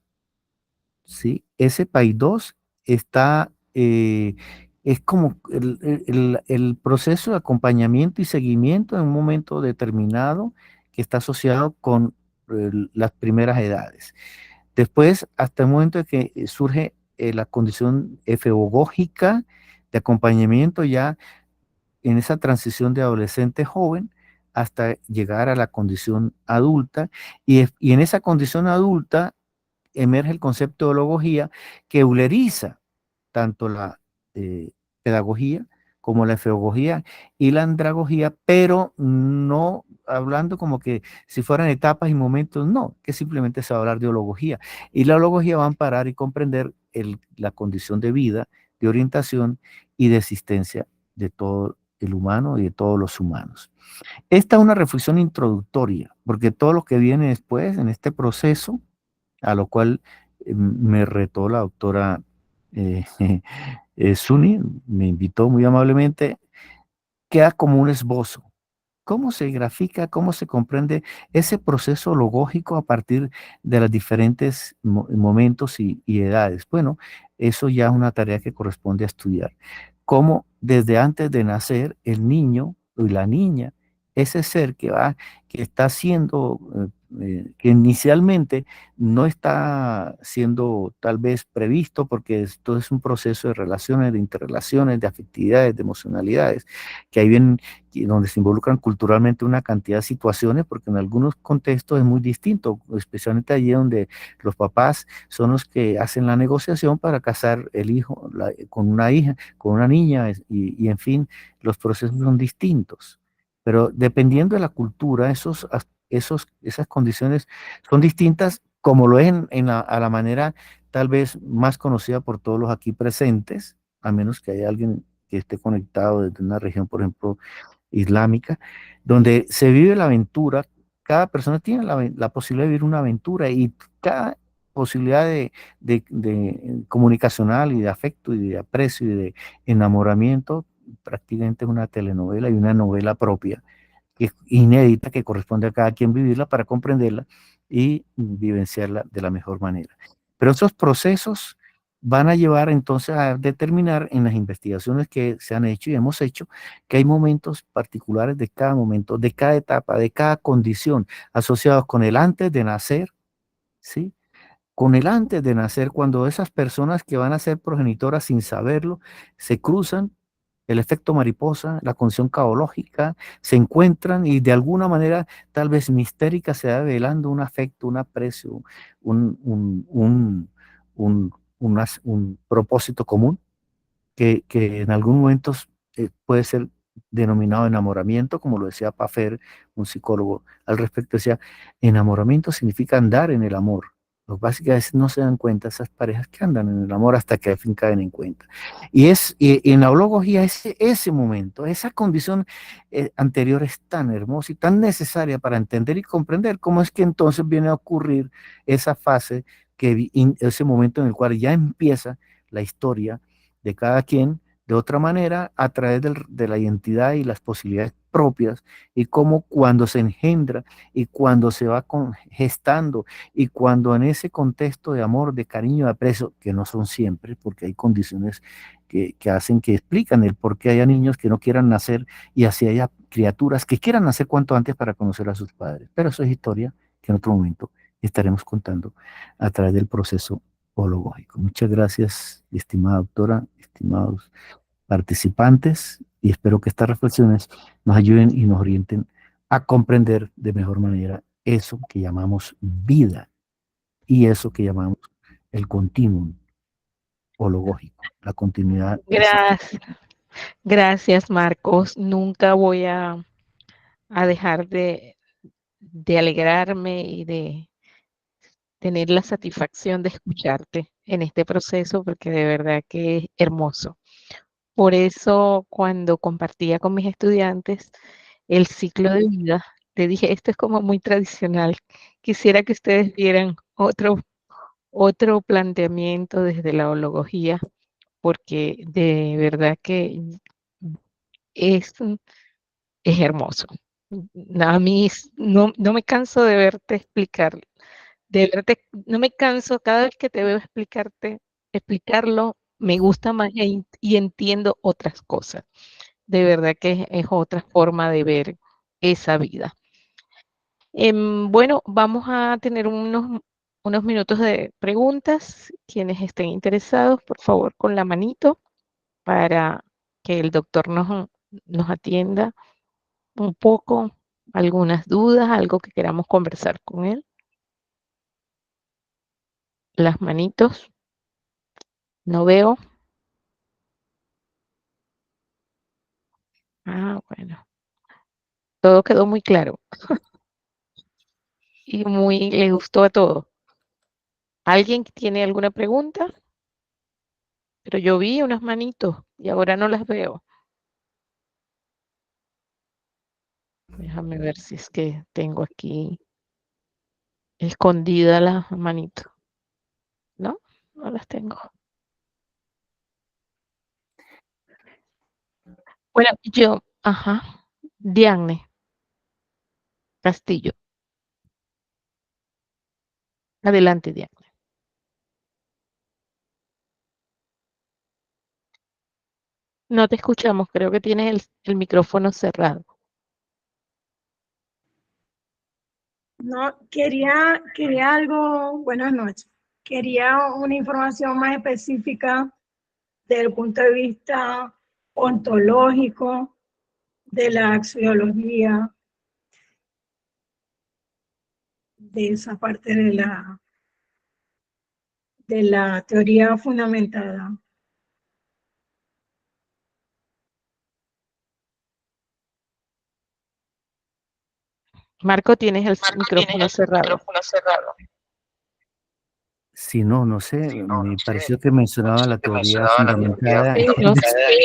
¿sí?, ese PAI 2 está, es como el proceso de acompañamiento y seguimiento en un momento determinado que está asociado con las primeras edades. Después, hasta el momento de que surge la condición efebogógica de acompañamiento ya en esa transición de adolescente joven hasta llegar a la condición adulta, y en esa condición adulta emerge el concepto de logogía que euleriza tanto la pedagogía como la efebogía y la andragogía, pero no hablando como que si fueran etapas y momentos, no, que simplemente se va a hablar de hologogía. Y la hologogía va a amparar y comprender la condición de vida, de orientación y de existencia de todo el humano y de todos los humanos. Esta es una reflexión introductoria, porque todo lo que viene después en este proceso, a lo cual me retó la doctora eh, Suni, me invitó muy amablemente, queda como un esbozo. ¿Cómo se grafica, cómo se comprende ese proceso logógico a partir de los diferentes momentos y edades? Bueno, eso ya es una tarea que corresponde a estudiar. Cómo desde antes de nacer el niño y la niña, ese ser que está siendo, que inicialmente no está siendo tal vez previsto, porque esto es un proceso de relaciones, de interrelaciones, de afectividades, de emocionalidades, que ahí vienen donde se involucran culturalmente una cantidad de situaciones, porque en algunos contextos es muy distinto, especialmente allí donde los papás son los que hacen la negociación para casar el hijo con una hija, con una niña, y en fin, los procesos son distintos. Pero dependiendo de la cultura, esas condiciones son distintas, como lo es a la manera tal vez más conocida por todos los aquí presentes, a menos que haya alguien que esté conectado desde una región, por ejemplo, islámica, donde se vive la aventura. Cada persona tiene la posibilidad de vivir una aventura y cada posibilidad de comunicacional y de afecto y de aprecio y de enamoramiento, prácticamente es una telenovela y una novela propia, que es inédita, que corresponde a cada quien vivirla para comprenderla y vivenciarla de la mejor manera. Pero esos procesos van a llevar entonces a determinar en las investigaciones que se han hecho y hemos hecho que hay momentos particulares de cada momento, de cada etapa, de cada condición asociados con el antes de nacer, ¿sí? Con el antes de nacer, cuando esas personas que van a ser progenitoras sin saberlo se cruzan, el efecto mariposa, la condición caológica, se encuentran y de alguna manera tal vez mistérica se va revelando un afecto, un aprecio, un, un, un, un propósito común que en algunos momentos puede ser denominado enamoramiento, como lo decía Paffer, un psicólogo al respecto, decía, enamoramiento significa andar en el amor. Lo que pasa es que a veces no se dan cuenta esas parejas que andan en el amor hasta que al fin caen en cuenta. Y en la hologogía ese momento, esa condición anterior es tan hermosa y tan necesaria para entender y comprender cómo es que entonces viene a ocurrir esa fase, ese momento en el cual ya empieza la historia de cada quien de otra manera a través de la identidad y las posibilidades propias y cómo cuando se engendra y cuando se va gestando y cuando en ese contexto de amor, de cariño, de aprecio, que no son siempre, porque hay condiciones que hacen, que explican el por qué haya niños que no quieran nacer y así haya criaturas que quieran nacer cuanto antes para conocer a sus padres. Pero eso es historia que en otro momento estaremos contando a través del proceso hologógico. Muchas gracias, estimada doctora, estimados participantes, y espero que estas reflexiones nos ayuden y nos orienten a comprender de mejor manera eso que llamamos vida y eso que llamamos el continuum hologógico, la continuidad existente. Gracias, gracias Marcos. Nunca voy a dejar de alegrarme y de tener la satisfacción de escucharte en este proceso porque de verdad que es hermoso. Por eso cuando compartía con mis estudiantes el ciclo de vida, te dije, esto es como muy tradicional. Quisiera que ustedes vieran otro planteamiento desde la hologogía, porque de verdad que es, es hermoso. A mí no me canso de verte explicar, no me canso, cada vez que te veo explicarlo, me gusta más y entiendo otras cosas. De verdad que es otra forma de ver esa vida. Bueno, vamos a tener unos minutos de preguntas. Quienes estén interesados, por favor, con la manito para que el doctor nos atienda un poco, algunas dudas, algo que queramos conversar con él. Las manitos, no veo. Ah, bueno, todo quedó muy claro y le gustó a todos. ¿Alguien tiene alguna pregunta? Pero yo vi unas manitos y ahora no las veo. Déjame ver si es que tengo aquí escondidas las manitos. ¿No? No las tengo. Bueno, ajá, Diane Castillo. Adelante, Diane. No te escuchamos, creo que tienes el micrófono cerrado. No, quería algo, buenas noches. Quería una información más específica desde el punto de vista ontológico, de la axiología, de esa parte de la teoría fundamentada. Marco, tienes el micrófono cerrado. Si no, no sé, me pareció que mencionaba la teoría fundamentada. Sí,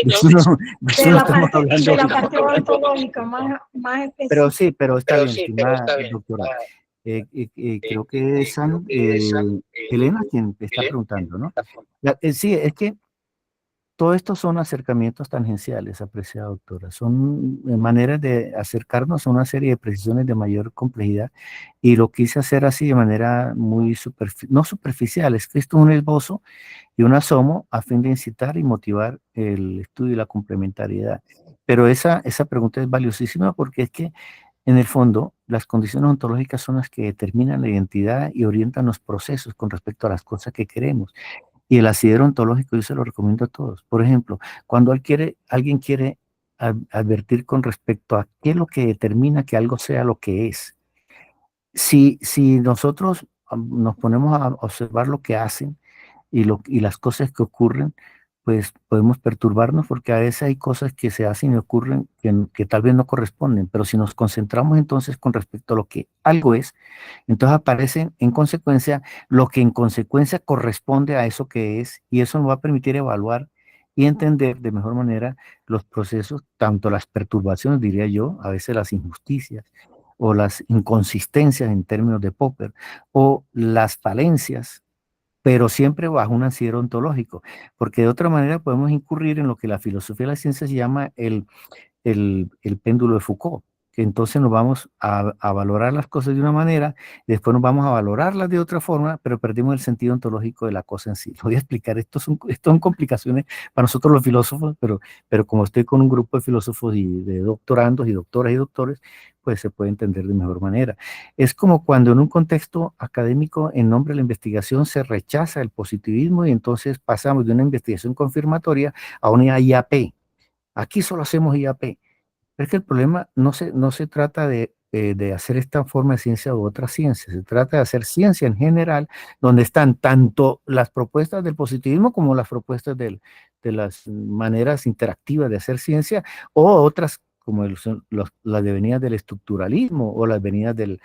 De eso no estamos hablando. De la parte ontológica más específica. Pero sí, pero está bien, estimada doctora. Creo que es Elena quien está preguntando, ¿no? Sí, es que todo esto son acercamientos tangenciales, apreciada doctora. Son maneras de acercarnos a una serie de precisiones de mayor complejidad y lo quise hacer así de manera muy no superficial. Es que esto es un esbozo y un asomo a fin de incitar y motivar el estudio y la complementariedad. Pero esa pregunta es valiosísima porque es que en el fondo las condiciones ontológicas son las que determinan la identidad y orientan los procesos con respecto a las cosas que queremos. Y el asidero ontológico yo se lo recomiendo a todos. Por ejemplo, cuando alguien quiere advertir con respecto a qué es lo que determina que algo sea lo que es. Si nosotros nos ponemos a observar lo que hacen y las cosas que ocurren, pues podemos perturbarnos porque a veces hay cosas que se hacen y ocurren que tal vez no corresponden, pero si nos concentramos entonces con respecto a lo que algo es, entonces aparecen en consecuencia lo que en consecuencia corresponde a eso que es, y eso nos va a permitir evaluar y entender de mejor manera los procesos, tanto las perturbaciones, diría yo, a veces las injusticias o las inconsistencias en términos de Popper, o las falencias, pero siempre bajo un asidero ontológico, porque de otra manera podemos incurrir en lo que la filosofía de las ciencias llama el péndulo de Foucault, que entonces nos vamos a valorar las cosas de una manera, después nos vamos a valorarlas de otra forma, pero perdimos el sentido ontológico de la cosa en sí. Lo voy a explicar, esto son complicaciones para nosotros los filósofos, pero como estoy con un grupo de filósofos y de doctorandos y doctoras y doctores, pues se puede entender de mejor manera. Es como cuando en un contexto académico, en nombre de la investigación, se rechaza el positivismo y entonces pasamos de una investigación confirmatoria a una IAP. Aquí solo hacemos IAP. Es que el problema no se trata de hacer esta forma de ciencia u otra ciencia, se trata de hacer ciencia en general, donde están tanto las propuestas del positivismo como las propuestas de las maneras interactivas de hacer ciencia, o otras como las devenidas del estructuralismo o las venidas de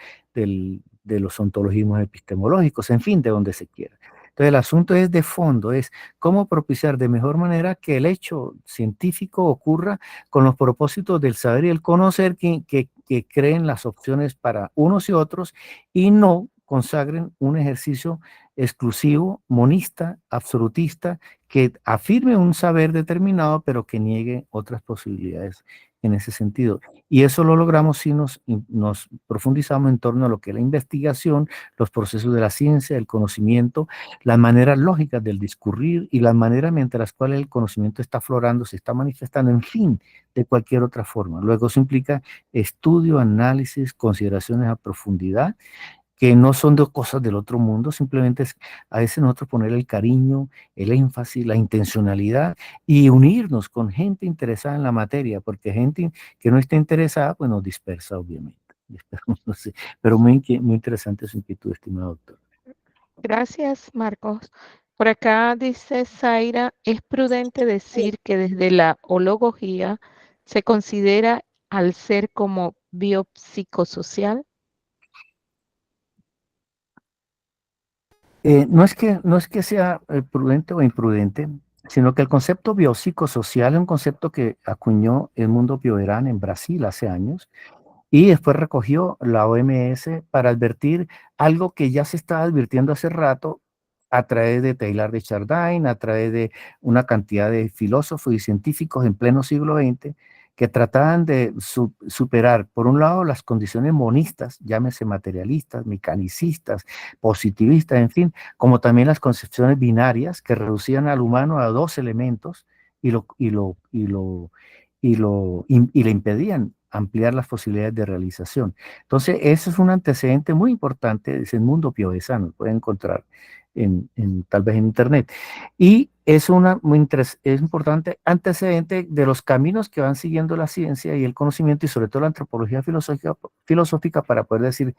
los ontologismos epistemológicos, en fin, de donde se quiera. Entonces el asunto es de fondo, es cómo propiciar de mejor manera que el hecho científico ocurra con los propósitos del saber y el conocer que creen las opciones para unos y otros y no consagren un ejercicio exclusivo, monista, absolutista, que afirme un saber determinado, pero que niegue otras posibilidades en ese sentido. Y eso lo logramos si nos profundizamos en torno a lo que es la investigación, los procesos de la ciencia, el conocimiento, las maneras lógicas del discurrir y las maneras mediante las cuales el conocimiento está aflorando, se está manifestando, en fin, de cualquier otra forma. Luego eso implica estudio, análisis, consideraciones a profundidad, que no son dos cosas del otro mundo, simplemente es a veces nosotros poner el cariño, el énfasis, la intencionalidad y unirnos con gente interesada en la materia, porque gente que no esté interesada, pues nos dispersa, obviamente. No sé, pero muy interesante su inquietud, estimado doctor. Gracias, Marcos. Por acá dice Zaira, ¿es prudente decir que desde la hologogía se considera al ser como biopsicosocial? No es que sea prudente o imprudente, sino que el concepto biopsicosocial es un concepto que acuñó el mundo bioverán en Brasil hace años, y después recogió la OMS para advertir algo que ya se estaba advirtiendo hace rato a través de Teilhard de Chardin, a través de una cantidad de filósofos y científicos en pleno siglo XX que trataban de superar, por un lado, las condiciones monistas, llámese materialistas, mecanicistas, positivistas, en fin, como también las concepciones binarias que reducían al humano a dos elementos y le impedían ampliar las posibilidades de realización. Entonces, eso es un antecedente muy importante, es el mundo pioesano, lo pueden encontrar tal vez en internet. Y es es importante antecedente de los caminos que van siguiendo la ciencia y el conocimiento y sobre todo la antropología filosófica para poder decir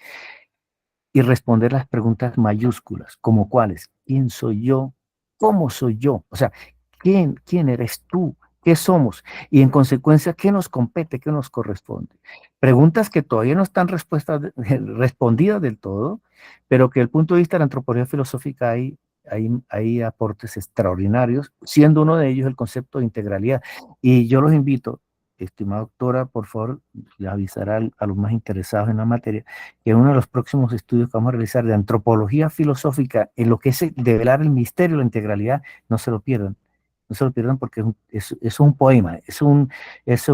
y responder las preguntas mayúsculas, como cuáles, ¿quién soy yo? ¿Cómo soy yo? O sea, ¿quién eres tú? ¿Qué somos? Y en consecuencia, ¿qué nos compete? ¿Qué nos corresponde? Preguntas que todavía no están respondidas del todo, pero que desde el punto de vista de la antropología filosófica hay aportes extraordinarios, siendo uno de ellos el concepto de integralidad. Y yo los invito, estimada doctora, por favor, le avisará a los más interesados en la materia, que uno de los próximos estudios que vamos a realizar de antropología filosófica en lo que es develar el misterio, la integralidad, no se lo pierdan. No se lo pierdan porque es un poema, es un, es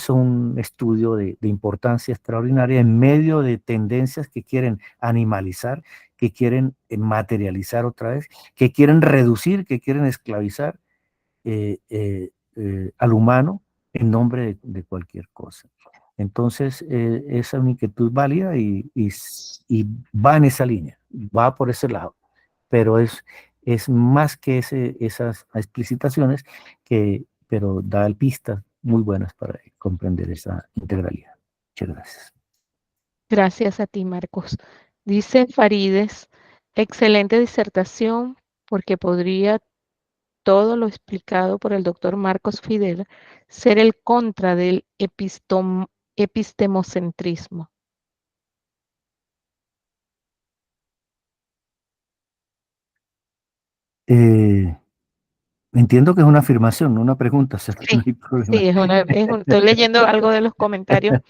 un estudio de importancia extraordinaria en medio de tendencias que quieren animalizar, que quieren materializar otra vez, que quieren reducir, que quieren esclavizar al humano en nombre de cualquier cosa. Entonces, esa es una inquietud válida y va en esa línea, va por ese lado, pero es más que esas explicitaciones, pero da pistas muy buenas para comprender esa integralidad. Muchas gracias. Gracias a ti, Marcos. Dice Farides, excelente disertación, porque podría todo lo explicado por el doctor Marcos Fidel ser el contra del epistemocentrismo. Entiendo que es una afirmación, no una pregunta, o sea que no Sí, hay problema. sí, estoy leyendo algo de los comentarios.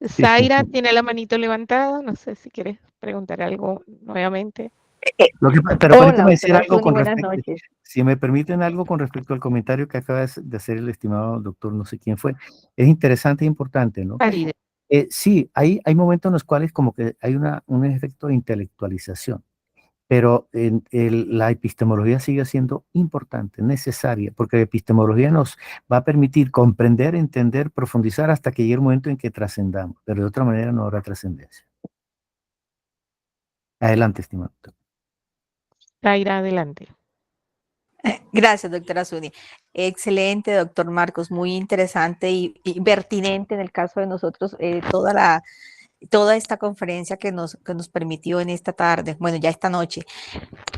Zaira tiene la manito levantada, no sé si quieres preguntar algo nuevamente. Pero Hola, permítame decir doctora algo Zuni, con buenas respecto, noches. si me permiten algo con respecto al comentario que acaba de hacer el estimado doctor, no sé quién fue, es interesante e importante, ¿no? Farides. Sí, hay momentos en los cuales como que hay un efecto de intelectualización, pero la epistemología sigue siendo importante, necesaria, porque la epistemología nos va a permitir comprender, entender, profundizar hasta que llegue el momento en que trascendamos, pero de otra manera no habrá trascendencia. Adelante, estimado doctor. Zaira, adelante. Gracias, doctora Zuni. Excelente, doctor Marcos, muy interesante y pertinente en el caso de nosotros toda esta conferencia que nos permitió en esta tarde, bueno, ya esta noche.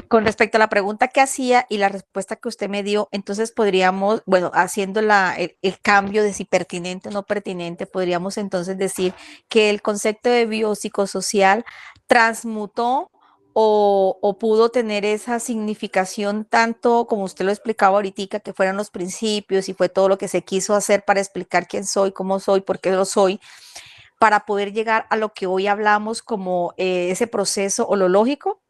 Con respecto a la pregunta que hacía y la respuesta que usted me dio, entonces podríamos, bueno, haciendo el cambio de si pertinente o no pertinente, podríamos entonces decir que el concepto de biopsicosocial transmutó o pudo tener esa significación tanto como usted lo explicaba ahorita, que fueron los principios y fue todo lo que se quiso hacer para explicar quién soy, cómo soy, por qué lo soy, para poder llegar a lo que hoy hablamos como ese proceso o lo lógico.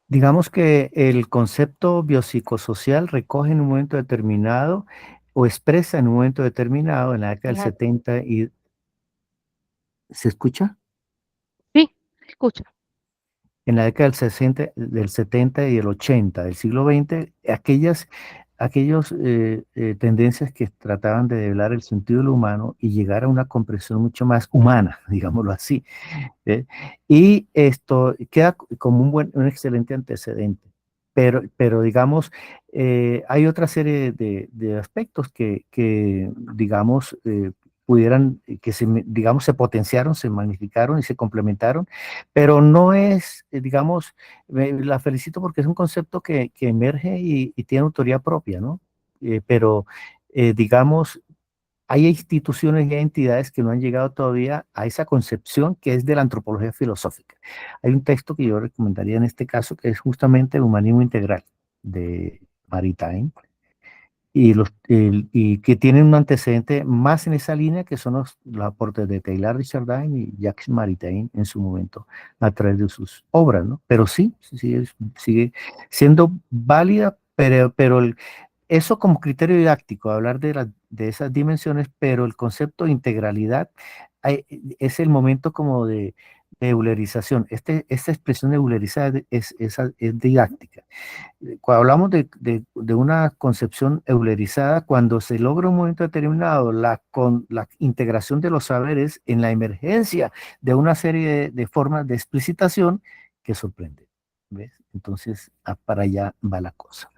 Digamos que el concepto biopsicosocial recoge en un momento determinado o expresa en un momento determinado en la década del 70 y ¿se escucha? Sí, escucha. En la década del 60, del 70 y el 80 del siglo XX, aquellas tendencias que trataban de develar el sentido de lo humano y llegar a una comprensión mucho más humana, digámoslo así. ¿Eh? Y esto queda como un excelente antecedente. Pero digamos, hay otra serie de aspectos que digamos, pudieran, digamos, se potenciaron, se magnificaron y se complementaron, pero no es, digamos, la felicito porque es un concepto que emerge y tiene autoría propia, ¿no? Pero, digamos, hay instituciones y hay entidades que no han llegado todavía a esa concepción que es de la antropología filosófica. Hay un texto que yo recomendaría en este caso que es justamente el Humanismo Integral de Maritain y que tienen un antecedente más en esa línea que son los aportes de Teilhard de Chardin y Jacques Maritain en su momento a través de sus obras, ¿no? Pero sí, sigue siendo válida, pero eso como criterio didáctico, hablar de esas dimensiones, pero el concepto de integralidad es el momento como de eulerización. Esta expresión eulerizada es didáctica. Cuando hablamos de una concepción eulerizada, cuando se logra un momento determinado con la integración de los saberes en la emergencia de una serie de formas de explicitación que sorprende. ¿Ves? Entonces, para allá va la cosa.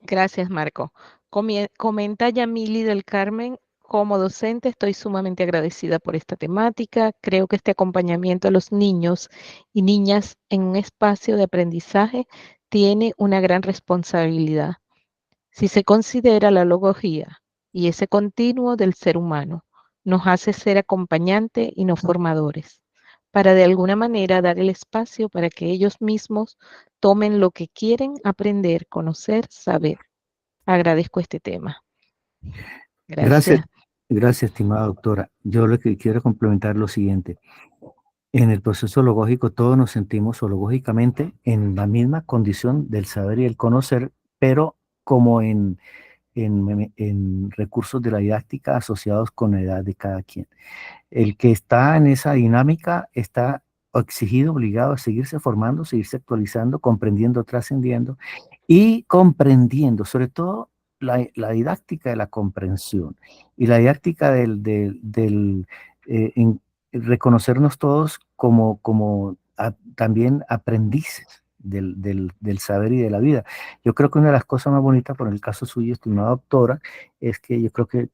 Gracias, Marco. Comenta Yamili del Carmen, como docente estoy sumamente agradecida por esta temática. Creo que este acompañamiento a los niños y niñas en un espacio de aprendizaje tiene una gran responsabilidad. Si se considera la logogía y ese continuo del ser humano, nos hace ser acompañantes y no formadores, para de alguna manera dar el espacio para que ellos mismos tomen lo que quieren aprender, conocer, saber. agradezco este tema. Gracias, Gracias. gracias, estimada doctora. Yo lo que quiero complementar lo siguiente. En el proceso zoológico todos nos sentimos zoológicamente en la misma condición del saber y el conocer, pero como en recursos de la didáctica asociados con la edad de cada quien. El que está en esa dinámica está exigido, obligado a seguirse formando, seguirse actualizando, comprendiendo, trascendiendo y comprendiendo, sobre todo la didáctica de la comprensión y la didáctica en reconocernos todos como también aprendices del saber y de la vida. Yo creo que una de las cosas más bonitas, por el caso suyo, estimada doctora, es que yo creo que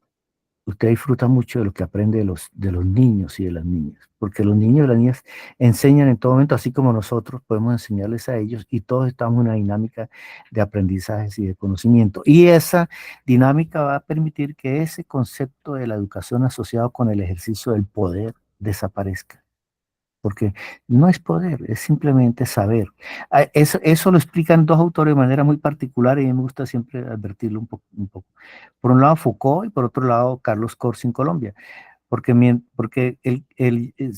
usted disfruta mucho de lo que aprende de los niños y de las niñas, porque los niños y las niñas enseñan en todo momento, así como nosotros podemos enseñarles a ellos, y todos estamos en una dinámica de aprendizajes y de conocimiento. Y esa dinámica va a permitir que ese concepto de la educación asociado con el ejercicio del poder desaparezca. Porque no es poder, es simplemente saber. Eso lo explican dos autores de manera muy particular y a mí me gusta siempre advertirlo un poco. Por un lado Foucault y por otro lado Carlos Corsi en Colombia. Porque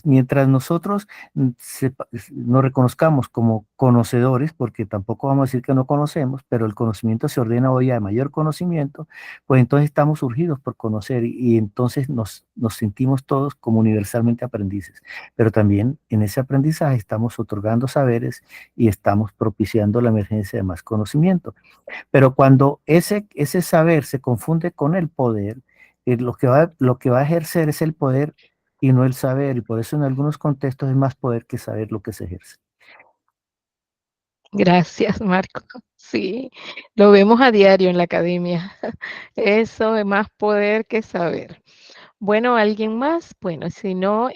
mientras nosotros nos reconozcamos como conocedores, porque tampoco vamos a decir que no conocemos, pero el conocimiento se ordena hoy a mayor conocimiento, pues entonces estamos urgidos por conocer y entonces nos sentimos todos como universalmente aprendices. Pero también en ese aprendizaje estamos otorgando saberes y estamos propiciando la emergencia de más conocimiento. Pero cuando ese saber se confunde con el poder, lo que va a ejercer es el poder y no el saber, y por eso en algunos contextos es más poder que saber lo que se ejerce. Gracias, Marco. Sí, lo vemos a diario en la academia. Eso es más poder que saber. Bueno, ¿alguien más? Bueno, si no,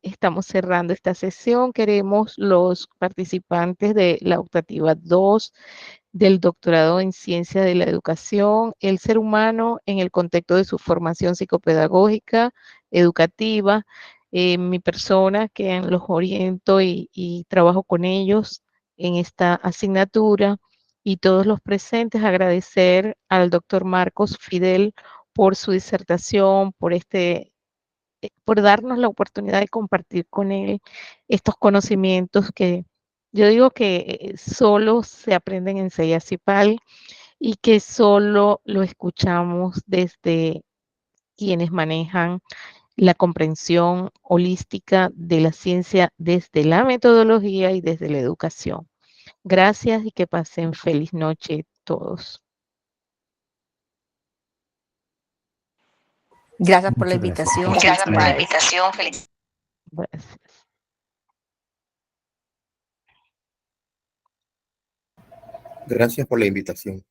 estamos cerrando esta sesión. Queremos los participantes de la optativa 2 del doctorado en Ciencia de la Educación, el ser humano en el contexto de su formación psicopedagógica, educativa, mi persona que los oriento y trabajo con ellos en esta asignatura y todos los presentes, agradecer al doctor Marcos Fidel por su disertación, por darnos la oportunidad de compartir con él estos conocimientos que yo digo que solo se aprenden en CEIACIPAL y que solo lo escuchamos desde quienes manejan la comprensión holística de la ciencia desde la metodología y desde la educación. Gracias y que pasen feliz noche todos. Gracias por la Muchas gracias. invitación. Gracias por la Felicidades. invitación. Feliz. Gracias. Gracias por la invitación.